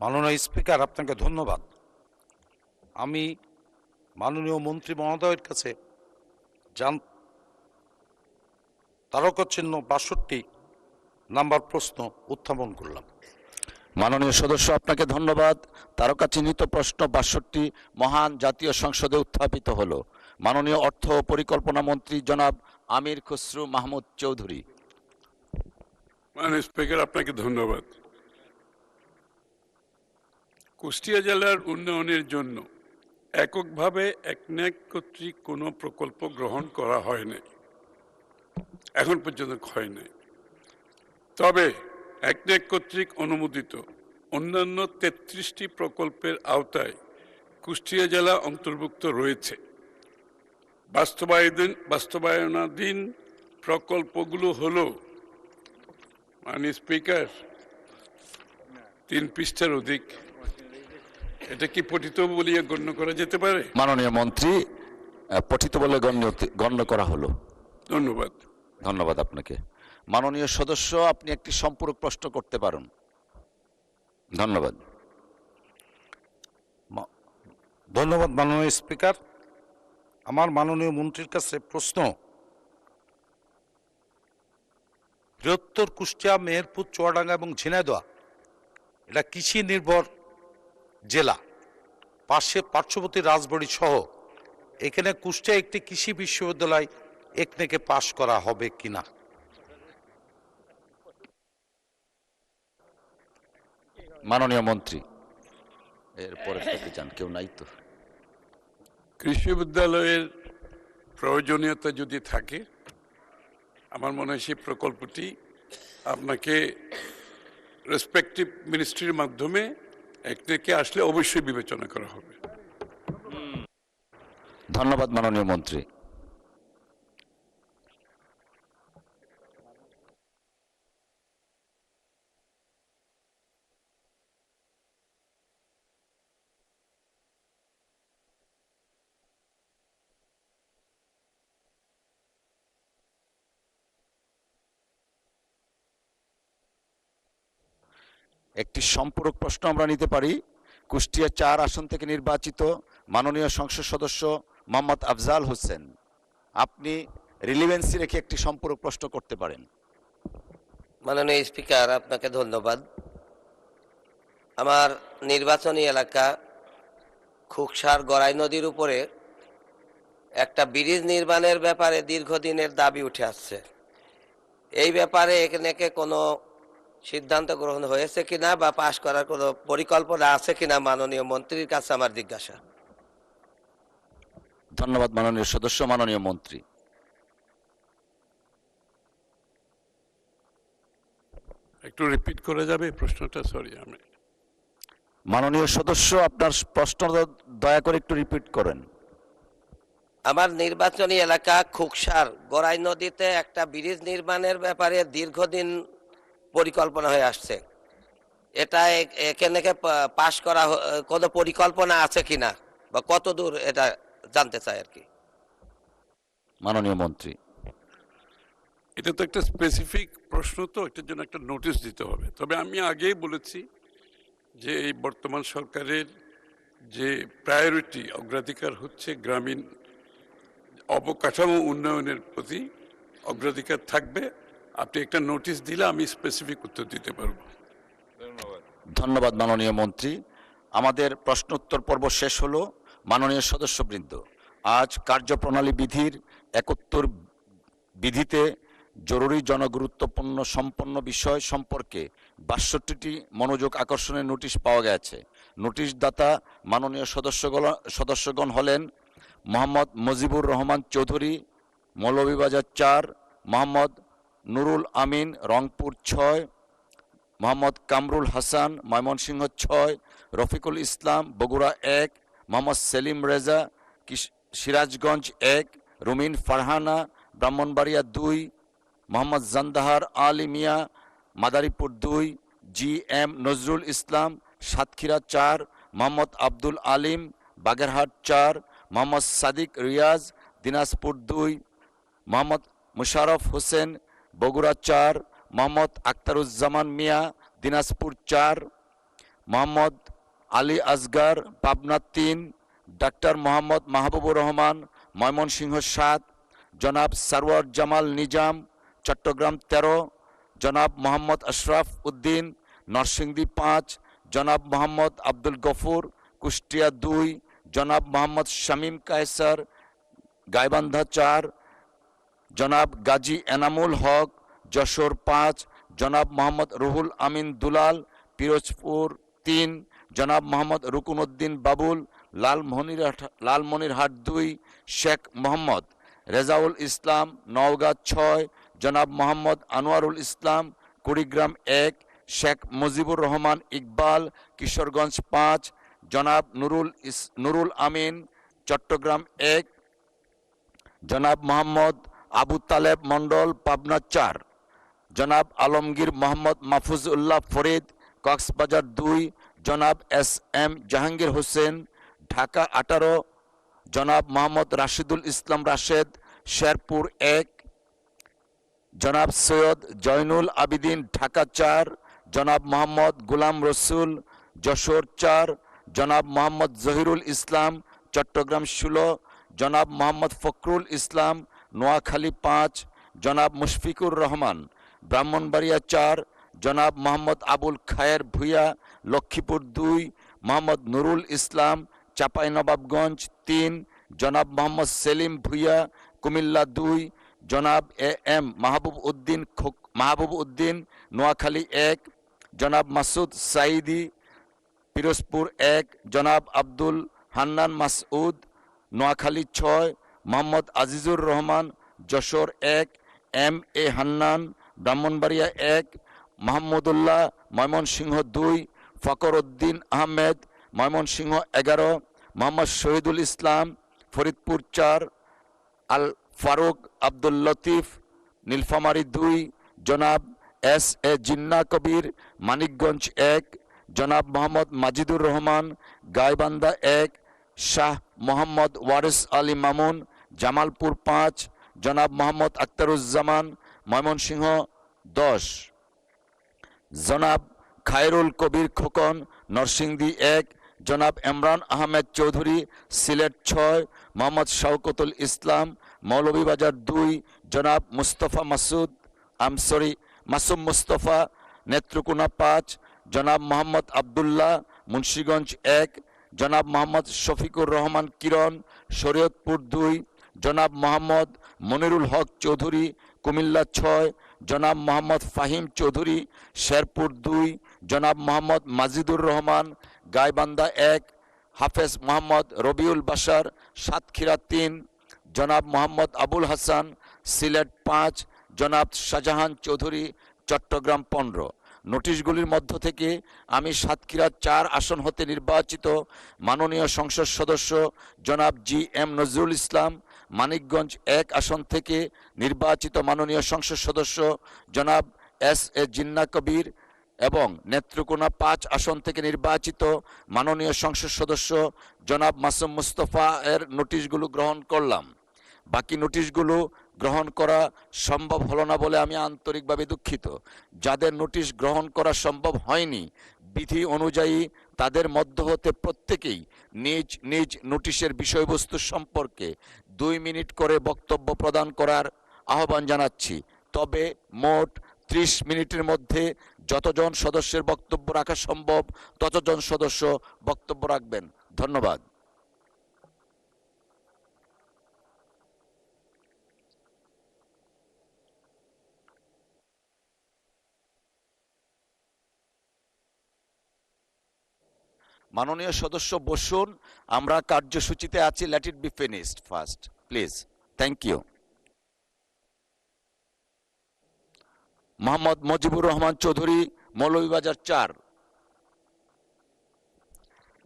মাননীয় স্পিকার, আপনাকে ধন্যবাদ। আমি মাননীয় মন্ত্রী মহোদয়ের কাছে তারকা চিহ্ন 62 নাম্বার প্রশ্ন উত্থাপন করলাম। মাননীয় সদস্য, আপনাকে ধন্যবাদ। তারকা চিহ্নিত প্রশ্ন 62 মহান জাতীয় সংসদে উত্থাপিত হলো। মাননীয় অর্থ ও পরিকল্পনা মন্ত্রী জনাব আমির খসরু মাহমুদ চৌধুরী। মাননীয় স্পিকার, আপনাকে ধন্যবাদ। কুষ্টিয়া জেলার উন্নয়নের জন্য এককভাবে একনেক কর্তৃক কোনো প্রকল্প গ্রহণ করা হয় নাই, এখন পর্যন্ত হয় নাই। তবে একনেক কর্তৃক অনুমোদিত অন্যান্য 33টি প্রকল্পের আওতায় কুষ্টিয়া জেলা অন্তর্ভুক্ত রয়েছে। বাস্তবায়নাধীন প্রকল্পগুলো হলো, মাননীয় স্পিকার, 3 পৃষ্ঠার অধিক। এটা কি পঠিত বলিয়া গণ্য করা যেতে পারে? মাননীয় মন্ত্রী, পঠিত বলে গণ্য করা হলো। ধন্যবাদ। ধন্যবাদ আপনাকে। মাননীয় সদস্য, আপনি একটি সম্পূরক প্রশ্ন করতে পারেন। ধন্যবাদ। ধন্যবাদ মাননীয় স্পিকার। আমার মাননীয় মন্ত্রীর কাছে প্রশ্ন, বৃহত্তর কুষ্টিয়া, মেহেরপুর, চুয়াডাঙ্গা এবং ঝিনাইদহ এটা কৃষি নির্ভর জেলা, পার্শ্ববর্তী রাজবাড়ী সহ এখানে কুষ্টিয়া একটি কৃষি বিশ্ববিদ্যালয় একনেকে পাশ করা হবে কিনা? মাননীয় মন্ত্রী, এরপরে যান, কেউ নাই তো। কৃষি বিদ্যালয়ের প্রয়োজনীয়তা যদি থাকে, আমার মনে হয় সেই প্রকল্পটি আপনাকে রেসপেক্টিভ মিনিস্ট্রির মাধ্যমে একনেকে আসলে অবশ্যই বিবেচনা করা হবে। ধন্যবাদ মাননীয় মন্ত্রী। একটি সম্পূরক প্রশ্ন আমরা নিতে পারি। কুষ্টিয়া 4 আসন থেকে নির্বাচিত মাননীয় সংসদ সদস্য মোহাম্মদ আফজাল হোসেন, আপনি রিলিভেন্সি রেখে একটি সম্পূরক প্রশ্ন করতে পারেন। মাননীয় স্পিকার, আপনাকে ধন্যবাদ। আমার নির্বাচনী এলাকা খুকসার গড়াই নদীর উপরে একটা ব্রিজ নির্মাণের ব্যাপারে দীর্ঘদিনের দাবি উঠে আসছে। এই ব্যাপারে এখানে কোনো সিদ্ধান্ত গ্রহণ হয়েছে কিনা বা পাশ করার কোনো পরিকল্পনা আছে কিনা, মাননীয় মন্ত্রীর কাছে আমার জিজ্ঞাসা। ধন্যবাদ মাননীয় সদস্য। মাননীয় মন্ত্রী। একটু রিপিট করে যাবে প্রশ্নটা? সরি, আমি মাননীয় সদস্য, আপনার প্রশ্ন দয়া করে একটু রিপিট করেন। আমার নির্বাচনী এলাকা খুকসার গড়াই নদীতে একটা ব্রিজ নির্মাণের ব্যাপারে দীর্ঘদিন পরিকল্পনা হয়ে আসছে। এটা এখানে পাশ করা কোনো পরিকল্পনা আছে কিনা বা কত দূর, এটা জানতে চাই আর কি। মাননীয় মন্ত্রী। এটা তো একটা স্পেসিফিক প্রশ্ন, তো এটার জন্য একটা নোটিশ দিতে হবে। তবে আমি আগেই বলেছি যে এই বর্তমান সরকারের যে প্রায়োরিটি, অগ্রাধিকার হচ্ছে গ্রামীণ অবকাঠামো উন্নয়নের প্রতি অগ্রাধিকার থাকবে। আপনি একটা নোটিশ দিলে আমি স্পেসিফিক উত্তর দিতে পারবো। ধন্যবাদ মাননীয় মন্ত্রী। আমাদের প্রশ্নোত্তর পর্ব শেষ হলো। মাননীয় সদস্যবৃন্দ, আজ কার্যপ্রণালী বিধির 71 বিধিতে জরুরি জনগুরুত্বপূর্ণ সম্পন্ন বিষয় সম্পর্কে 62টি মনোযোগ আকর্ষণের নোটিশ পাওয়া গেছে। নোটিশদাতা মাননীয় সদস্যগণ হলেন মোহাম্মদ মুজিবুর রহমান চৌধুরী, মৌলভীবাজার ৪, মোহাম্মদ নুরুল আমিন, রংপুর ৬, মোহাম্মদ কামরুল হাসান, ময়মনসিংহ ৬, রফিকুল ইসলাম, বগুড়া ১, মোহাম্মদ সেলিম রেজা, সিরাজগঞ্জ ১, রুমিন ফারহানা, ব্রাহ্মণবাড়িয়া ২, মোহাম্মদ জান্দাহার আলী মিয়া, মাদারীপুর ২, জি এম নজরুল ইসলাম, সাতক্ষীরা ৪, মোহাম্মদ আব্দুল আলিম, বাগেরহাট ৪, মোহাম্মদ সাদিক রিয়াজ, দিনাজপুর ২, মোহাম্মদ মুশারফ হোসেন, বগুড়া ৪, মোহাম্মদ আখতারুজ্জামান মিয়া, দিনাজপুর ৪, মোহাম্মদ আলী আসগার, পাবনা ৩, ডাক্তার মোহাম্মদ মাহবুবুর রহমান, ময়মনসিংহ ৭, জনাব সারওয়ার জামাল নিজাম, চট্টগ্রাম ১৩, জনাব মোহাম্মদ আশরাফ উদ্দিন, নরসিংদী ৫, জনাব মোহাম্মদ আব্দুল গফুর, কুষ্টিয়া ২, জনাব মোহাম্মদ শামীম কায়সার, গাইবান্ধা ৪, জনাব গাজী এনামুল হক, যশোর ৫, জনাব মোহাম্মদ রুহুল আমিন দুলাল, পিরোজপুর ৩, জনাব মোহাম্মদ রুকুনউদ্দিন বাবুল, লালমনিরহাট ২, শেখ মোহাম্মদ রেজাউল ইসলাম, নওগাঁ ৬, জনাব মোহাম্মদ আনোয়ারুল ইসলাম, কুড়িগ্রাম ১, শেখ মুজিবুর রহমান ইকবাল, কিশোরগঞ্জ ৫, জনাব নুরুল আমিন, চট্টগ্রাম ১, জনাব মোহাম্মদ আবু তালেব মণ্ডল, পাবনা ৪, জনাব আলমগীর মোহাম্মদ মাহফুজউল্লাহ ফরিদ, কক্সবাজার ২, জনাব এস এম জাহাঙ্গীর হোসেন, ঢাকা ১৮, জনাব মোহাম্মদ রাশিদুল ইসলাম রাশেদ, শেরপুর ১, জনাব সৈয়দ জয়নুল আবিদিন, ঢাকা ৪, জনাব মোহাম্মদ গুলাম রসুল, যশোর ৪, জনাব মোহাম্মদ জহিরুল ইসলাম, চট্টগ্রাম ১৬, জনাব মোহাম্মদ ফখরুল ইসলাম, নোয়াখালী ৫, জনাব মুশফিকুর রহমান, ব্রাহ্মণবাড়িয়া ৪, জনাব মোহাম্মদ আবুল খায়ের ভূঁইয়া, লক্ষ্মীপুর ২, মোহাম্মদ নুরুল ইসলাম, চাঁপাইনবাবগঞ্জ ৩, জনাব মোহাম্মদ সেলিম ভূঁইয়া, কুমিল্লা ২, জনাব এ এম মাহবুব উদ্দিন, নোয়াখালী ১, জনাব মাসুদ সাইদি, পিরোজপুর ১, জনাব আব্দুল হান্নান মাসউদ, নোয়াখালী ৬, মোহাম্মদ আজিজুর রহমান, যশোর ১, এম এ হান্নান, ব্রাহ্মণবাড়িয়া ১, মাহমুদুল্লাহ, ময়মনসিংহ ২, ফকর উদ্দিন আহমেদ, ময়মনসিংহ ১১, মোহাম্মদ শহীদুল ইসলাম, ফরিদপুর ৪, আল ফারুক আব্দুল লতিফ, নীলফামারী ২, জনাব এস এ জিন্না কবির, মানিকগঞ্জ ১, জনাব মোহাম্মদ মাজিদুর রহমান, গাইবান্ধা ১, শাহ মোহাম্মদ ওয়ারিস আলী মামুন, জামালপুর ৫, জনাব মোহাম্মদ আখতারুজ্জামান, ময়মনসিংহ ১০, জনাব খায়রুল কবির খোকন, নরসিংদী ১, জনাব ইমরান আহমেদ চৌধুরী, সিলেট ৬, মোহাম্মদ শওকতুল ইসলাম, মৌলভীবাজার ২, জনাব মুস্তফা মাসুম মুস্তফা, নেত্রকোনা ৫, জনাব মোহাম্মদ আবদুল্লাহ, মুন্সিগঞ্জ ১, জনাব মোহাম্মদ শফিকুর রহমান কিরণ, শরীয়তপুর ২, জনাব মোহাম্মদ মনিরুল হক চৌধুরী, কুমিল্লা ৬, জনাব মোহাম্মদ ফাহিম চৌধুরী, শেরপুর ২, জনাব মোহাম্মদ মাজিদুর রহমান, গাইবান্ধা ১, হাফেজ মোহাম্মদ রবিউল বাশার, সাতক্ষীরা ৩, জনাব মোহাম্মদ আবুল হাসান, সিলেট ৫, জনাব শাহজাহান চৌধুরী, চট্টগ্রাম ১৫। নোটিশগুলির মধ্য থেকে আমি সাতক্ষীরা ৪ আসন হতে নির্বাচিত মাননীয় সংসদ সদস্য জনাব জি এম নজরুল ইসলাম, মানিকগঞ্জ ১ আসন থেকে নির্বাচিত মাননীয় সংসদ সদস্য জনাব এস এ জিন্না কবির এবং নেত্রকোনা ৫ আসন থেকে নির্বাচিত মাননীয় সংসদ সদস্য জনাব মাসুম মুস্তফা এর নোটিশগুলো গ্রহণ করলাম। বাকি নোটিশগুলো গ্রহণ করা সম্ভব হলো না বলে আমি আন্তরিকভাবে দুঃখিত। যাদের নোটিশ গ্রহণ করা সম্ভব হয়নি, বিধি অনুযায়ী তাদের মধ্য হতে প্রত্যেকেই নিজ নিজ নোটিশের বিষয়বস্তু সম্পর্কে 2 মিনিট করে বক্তব্য প্রদান করার আহ্বান জানাচ্ছি। তবে মোট 30 মিনিটের মধ্যে যতজন সদস্যের বক্তব্য রাখা সম্ভব ততজন সদস্য বক্তব্য রাখবেন। ধন্যবাদ। মাননীয় সদস্য বসুন, আমরা কার্যসূচিতে আছি, let it be finished first please. Thank you. Mohammad Mojibur Rahman Chowdhury, Moulvibazar 4।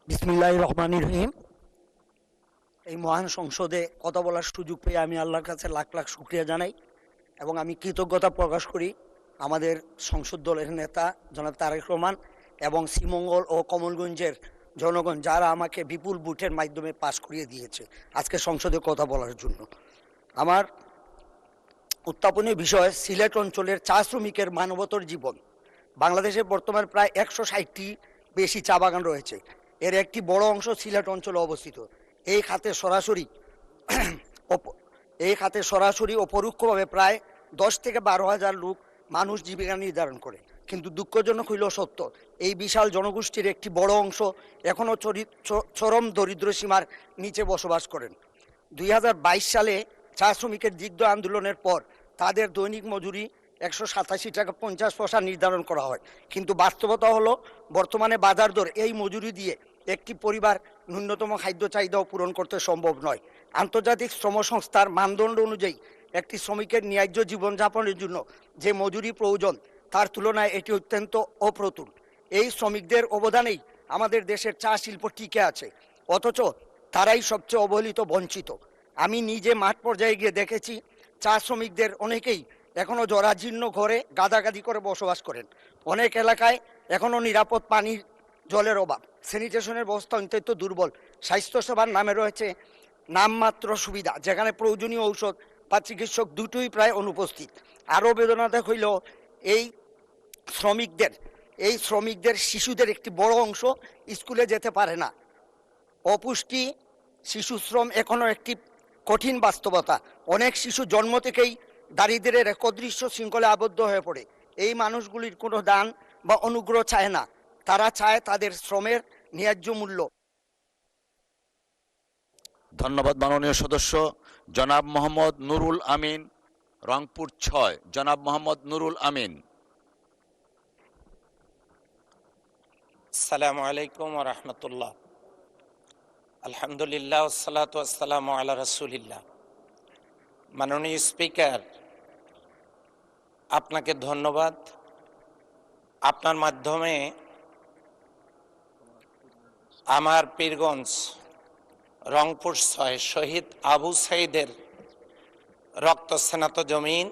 বিসমিল্লাহির রহমানির রহিম। এই মহান সংসদে কথা বলার সুযোগ পেয়ে আমি আল্লাহর কাছে লাখ লাখ শুকরিয়া জানাই এবং আমি কৃতজ্ঞতা প্রকাশ করি আমাদের সংসদ দলের নেতা জনাব তারেক রহমান এবং শ্রীমঙ্গল ও কমলগঞ্জের জনগণ, যারা আমাকে বিপুল ভোটের মাধ্যমে পাশ করিয়ে দিয়েছে আজকে সংসদে কথা বলার জন্য। আমার উত্থাপনীয় বিষয় সিলেট অঞ্চলের চা শ্রমিকের মানবতর জীবন। বাংলাদেশে বর্তমানে প্রায় 160টি বেশি চা বাগান রয়েছে, এর একটি বড় অংশ সিলেট অঞ্চলে অবস্থিত। এই খাতে সরাসরি ও পরোক্ষভাবে প্রায় 10 থেকে 12 হাজার লোক মানুষ জীবিকা নির্ধারণ করে। কিন্তু দুঃখজনক হইলেও সত্য, এই বিশাল জনগোষ্ঠীর একটি বড় অংশ এখনও চরম দরিদ্র সীমার নিচে বসবাস করেন। 2022 সালে চা শ্রমিকের দীর্ঘ আন্দোলনের পর তাদের দৈনিক মজুরি 187 টাকা 50 পয়সা নির্ধারণ করা হয়, কিন্তু বাস্তবতা হলো বর্তমানে বাজার দর এই মজুরি দিয়ে একটি পরিবার ন্যূনতম খাদ্য চাহিদাও পূরণ করতে সম্ভব নয়। আন্তর্জাতিক শ্রম সংস্থার মানদণ্ড অনুযায়ী একটি শ্রমিকের ন্যায্য জীবনযাপনের জন্য যে মজুরি প্রয়োজন তার তুলনায় এটি অত্যন্ত অপ্রতুল। এই শ্রমিকদের অবদানেই আমাদের দেশের চা শিল্প টিকে আছে, অথচ তারাই সবচেয়ে অবহেলিত, বঞ্চিত। আমি নিজে মাঠ পর্যায়ে গিয়ে দেখেছি চা শ্রমিকদের অনেকেই এখনও জরাজীর্ণ ঘরে গাদাগাদি করে বসবাস করেন। অনেক এলাকায় এখনও নিরাপদ পানির জলের অভাব, স্যানিটেশনের ব্যবস্থা অত্যন্ত দুর্বল। স্বাস্থ্যসেবার নামে রয়েছে নামমাত্র সুবিধা, যেখানে প্রয়োজনীয় ঔষধ বা চিকিৎসক দুটোই প্রায় অনুপস্থিত। আরও বেদনাদায়ক হইল এই শ্রমিকদের শিশুদের একটি বড় অংশ স্কুলে যেতে পারে না। অপুষ্টি, শিশুশ্রম এখনও একটি কঠিন বাস্তবতা। অনেক শিশু জন্ম থেকেই দারিদ্র্যের এক অদৃশ্য শৃঙ্খলে আবদ্ধ হয়ে পড়ে। এই মানুষগুলির কোনো দান বা অনুগ্রহ চায় না, তারা চায় তাদের শ্রমের ন্যায্য মূল্য। ধন্যবাদ মাননীয় সদস্য। জনাব মোহাম্মদ নুরুল আমিন, রংপুর 6। জনাব মোহাম্মদ নুরুল আমিন। আসসালামু আলাইকুম ওয়া রাহমাতুল্লাহ। আলহামদুলিল্লাহ ওয়াসসালাতু ওয়াসসালামু আলা রাসূলিল্লাহ। মাননীয় স্পিকার, আপনাকে ধন্যবাদ। আপনার মাধ্যমে আমার পীরগঞ্জ রংপুর 6 শহীদ আবু সাঈদের রক্তস্নাত জমিন,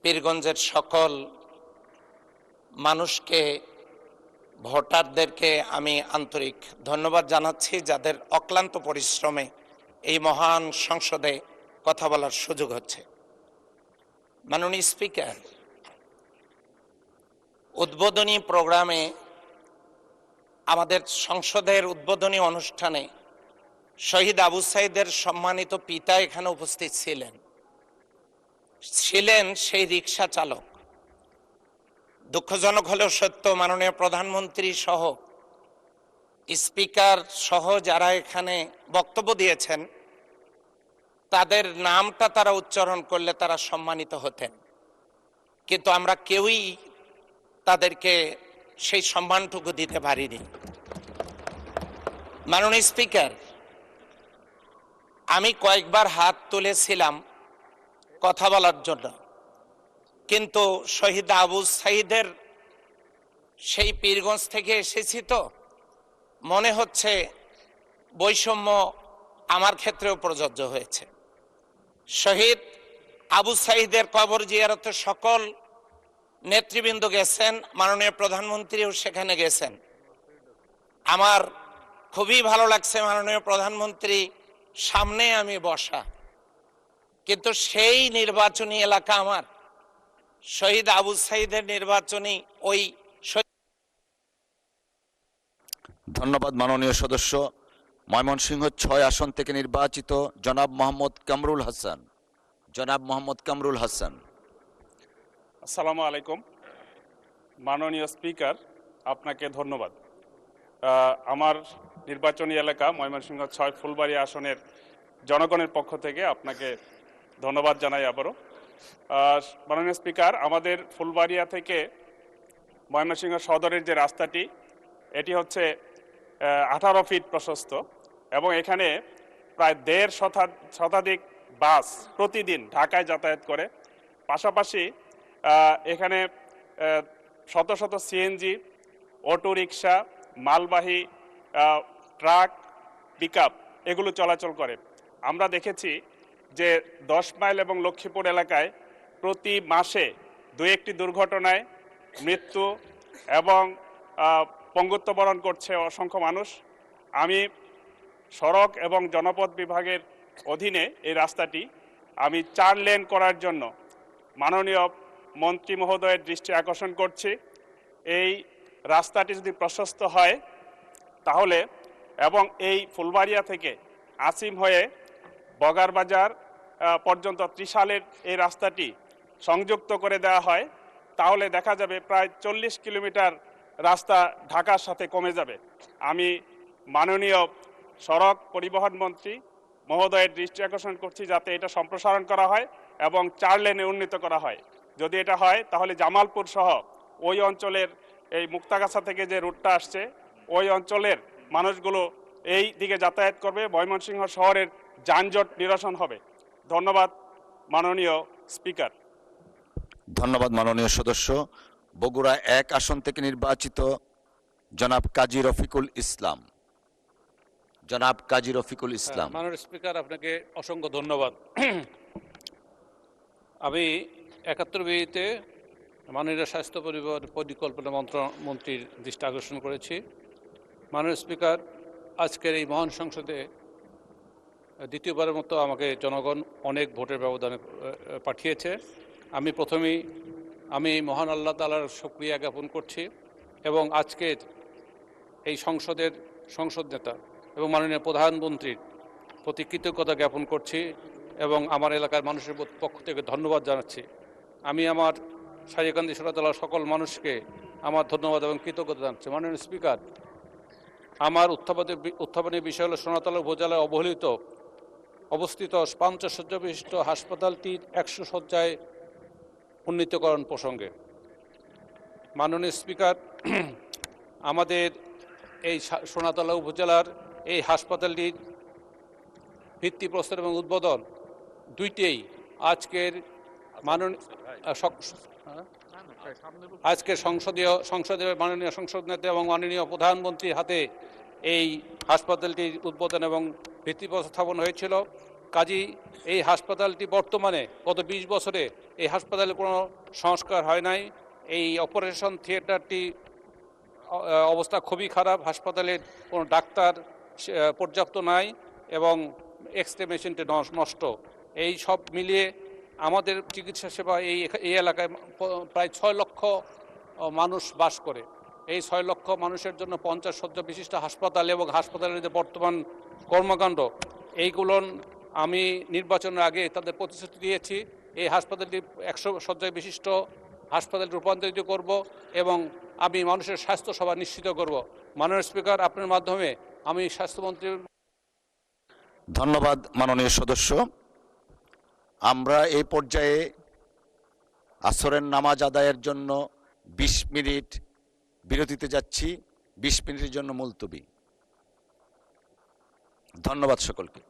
পীরগঞ্জের সকল মানুষকে, ভোটারদেরকে আমি আন্তরিক ধন্যবাদ জানাচ্ছি, যাদের অক্লান্ত পরিশ্রমে এই মহান সংসদে কথা বলার সুযোগ হচ্ছে। মাননীয় স্পিকার, উদ্বোধনী প্রোগ্রামে, আমাদের সংসদের উদ্বোধনী অনুষ্ঠানে শহীদ আবু সাঈদের সম্মানিত পিতা এখানে উপস্থিত ছিলেন সেই রিকশা চালক। দুঃখজনক হলেও সত্য, মাননীয় প্রধানমন্ত্রী সহ, স্পিকার সহ যারা এখানে বক্তব্য দিয়েছেন, তাদের নামটা তারা উচ্চারণ করলে তারা সম্মানিত হতেন, কিন্তু আমরা কেউই তাদেরকে সেই সম্মানটুকু দিতে পারিনি। মাননীয় স্পিকার, আমি কয়েকবার হাত তুলেছিলাম কথা বলার জন্য, কিন্তু শহীদ আবু সাঈদের সেই পীরগঞ্জ থেকে এসেছি তো মনে হচ্ছে বৈষম্য আমার ক্ষেত্রেও প্রযোজ্য হয়েছে। শহীদ আবু সাঈদের কবর জিয়ারতে সকল নেতৃবৃন্দ গেছেন, মাননীয় প্রধানমন্ত্রীও সেখানে গেছেন। আমার খুবই ভালো লাগছে মাননীয় প্রধানমন্ত্রী সামনে আমি বসা, কিন্তু সেই নির্বাচনী এলাকা আমার, শহীদ আবু সাঈদের নির্বাচনী ওই। ধন্যবাদ মাননীয় সদস্য। ময়মনসিংহ 6 আসন থেকে নির্বাচিত জনাব মোহাম্মদ কামরুল হাসান। জনাব মোহাম্মদ কামরুল হাসান। আসসালামু আলাইকুম। মাননীয় স্পিকার, আপনাকে ধন্যবাদ। আমার নির্বাচনী এলাকা ময়মনসিংহ 6 ফুলবাড়ি আসনের জনগণের পক্ষ থেকে আপনাকে ধন্যবাদ জানাই আবারও। মাননীয় স্পিকার, আমাদের ফুলবাড়িয়া থেকে ময়মনসিংহ সদরের যে রাস্তাটি, এটি হচ্ছে 18 ফিট প্রশস্ত এবং এখানে প্রায় 1.5 শতাধিক বাস প্রতিদিন ঢাকায় যাতায়াত করে। পাশাপাশি এখানে শত শত সিএনজি, অটোরিকশা, মালবাহী ট্রাক, পিকআপ এগুলো চলাচল করে। আমরা দেখেছি যে 10 মাইল এবং লক্ষ্মীপুর এলাকায় প্রতি মাসে 2-1টি দুর্ঘটনায় মৃত্যু এবং পঙ্গুত্ব বরণ করছে অসংখ্য মানুষ। আমি সড়ক এবং জনপথ বিভাগের অধীনে এই রাস্তাটি আমি 4 লেন করার জন্য মাননীয় মন্ত্রী মহোদয়ের দৃষ্টি আকর্ষণ করছি। এই রাস্তাটি যদি প্রশস্ত হয় তাহলে এবং এই ফুলবাড়িয়া থেকে আসিম হয়ে বগারবাজার পর্যন্ত ত্রিশালের এই রাস্তাটি সংযুক্ত করে দেওয়া হয় তাহলে দেখা যাবে প্রায় 40 কিলোমিটার রাস্তা ঢাকার সাথে কমে যাবে। আমি মাননীয় সড়ক পরিবহন মন্ত্রী মহোদয়ের দৃষ্টি আকর্ষণ করছি যাতে এটা সম্প্রসারণ করা হয় এবং 4 লেনে উন্নীত করা হয়। যদি এটা হয় তাহলে জামালপুর সহ ওই অঞ্চলের এই মুক্তাগাছা থেকে যে রুটটা আসছে ওই অঞ্চলের মানুষগুলো এই দিকে যাতায়াত করবে, ময়মনসিংহ শহরের যানজট নিরসন হবে। ধন্যবাদ মাননীয় স্পিকার। ধন্যবাদ মাননীয় সদস্য। বগুড়া 1 আসন থেকে নির্বাচিত জনাব কাজী রফিকুল ইসলাম। জনাব কাজী রফিকুল ইসলাম। মাননীয় স্পিকার, আপনাকে অসংখ্য ধন্যবাদ। আমি 71বিতে মাননীয় স্বাস্থ্য পরিকল্পনা মন্ত্রীর দৃষ্টি আকর্ষণ করেছি। মাননীয় স্পিকার, আজকের এই মহান সংসদে দ্বিতীয়বারের মতো আমাকে জনগণ অনেক ভোটের ব্যবধানে পাঠিয়েছে। আমি প্রথমেই মহান আল্লাহ তাআলার শুকরিয়া জ্ঞাপন করছি এবং আজকের এই সংসদ নেতা এবং মাননীয় প্রধানমন্ত্রীর প্রতি কৃতজ্ঞতা জ্ঞাপন করছি এবং আমার এলাকার মানুষের পক্ষ থেকে ধন্যবাদ জানাচ্ছি। আমি আমার সারিকান্দি সরাতলার সকল মানুষকে আমার ধন্যবাদ এবং কৃতজ্ঞতা জানাচ্ছি। মাননীয় স্পিকার, আমার উত্থাপনের বিষয় হল সোনাতলা উপজেলায় অবস্থিত 50 শয্যা বিশিষ্ট হাসপাতালটির 100 শয্যায় উন্নীতকরণ প্রসঙ্গে। মাননীয় স্পিকার, আমাদের এই সোনাতলা উপজেলার এই হাসপাতালটির ভিত্তিপ্রস্তর এবং উদ্বোধন দুইটাই আজকের সংসদীয় মাননীয় সংসদ নেতা এবং মাননীয় প্রধানমন্ত্রীর হাতে এই হাসপাতালটির উদ্বোধন এবং ভিত্তিপ্রস্তর স্থাপন হয়েছিল। কাজেই এই হাসপাতালটি বর্তমানে গত 20 বছরে এই হাসপাতালে কোনো সংস্কার হয় নাই। এই অপারেশন থিয়েটারটি অবস্থা খুবই খারাপ, হাসপাতালের কোনো ডাক্তার পর্যাপ্ত নাই এবং এক্সরে মেশিনটি নষ্ট। এই সব মিলিয়ে আমাদের চিকিৎসা সেবা এই এলাকায় প্রায় 6 লক্ষ মানুষ বাস করে। এই 6 লক্ষ মানুষের জন্য 50 শয্যা বিশিষ্ট হাসপাতাল এবং হাসপাতালের যে বর্তমান কর্মকাণ্ড এইগুলো আমি নির্বাচনের আগে তাদের প্রতিশ্রুতি দিয়েছি। এই হাসপাতালটি 100 শয্যা বিশিষ্ট হাসপাতাল রূপান্তরিত করব এবং আমি মানুষের স্বাস্থ্য সেবা নিশ্চিত করব। মাননীয় স্পিকার, আপনার মাধ্যমে আমি স্বাস্থ্যমন্ত্রীর ধন্যবাদ মাননীয় সদস্য। আমরা এই পর্যায়ে আসরের নামাজ আদায়ের জন্য 20 মিনিট বিরতিতে যাচ্ছি। 20 মিনিটের জন্য মুলতবি। ধন্যবাদ সকলকে।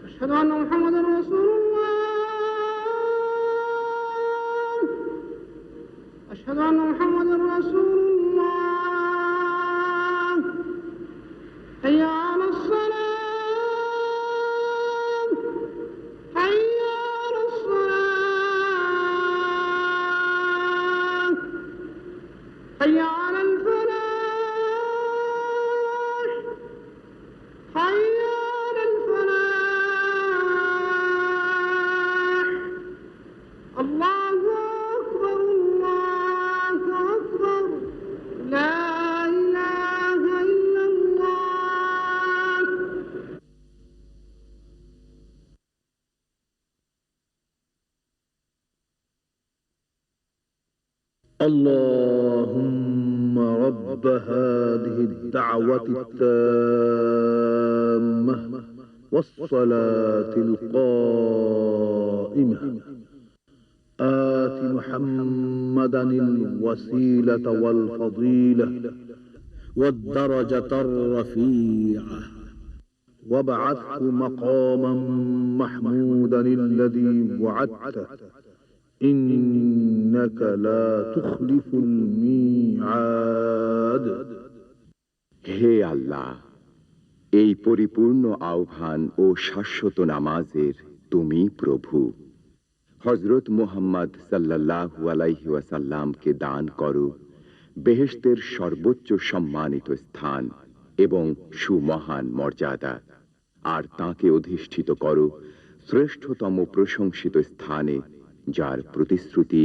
أشهد أن محمدا رسول الله حي على الفلاح حي على الفلاح الله أكبر الله أكبر لا إله إلا الله اللهم رب هذه الدعوة التامة والصلاة القائمة آت محمدا الوسيلة والفضيلة والدرجة الرفيعة وابعثه مقاما محمودا الذي وعدته إنك لا تخلف الميعاد হে আল্লাহ, এই পরিপূর্ণ আহ্বান ও শাশ্বত নামাজের তুমি প্রভু। হযরত মুহাম্মদ সাল্লাল্লাহু আলাইহি ওয়াসাল্লামকে দান করো বেহেশতের সর্বোচ্চ সম্মানিত স্থান এবং সুমহান মর্যাদা, আর তাকে অধিষ্ঠিত করো শ্রেষ্ঠতম প্রশংসিত স্থানে, যার প্রতিশ্রুতি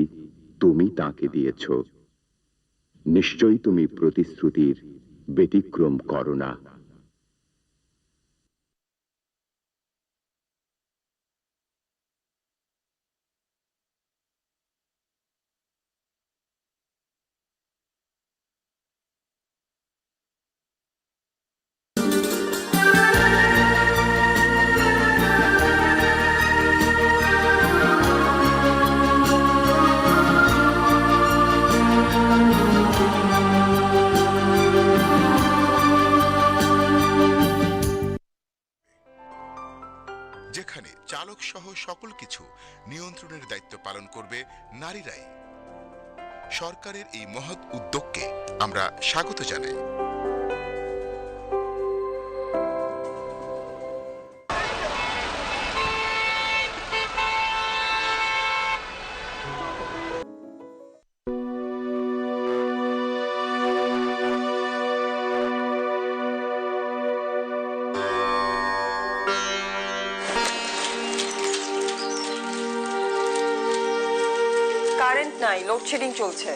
তুমি তাকে দিয়েছ। নিশ্চয়ই তুমি প্রতিশ্রুতির ব্যতিক্রম করো না। যেখানে চালক সহ সকল কিছু নিয়ন্ত্রণের দায়িত্ব পালন করবে নারীরাই। সরকারের এই মহৎ উদ্যোগকে আমরা স্বাগত জানাই। কারেন্ট নাই, লোডশেডিং চলছে।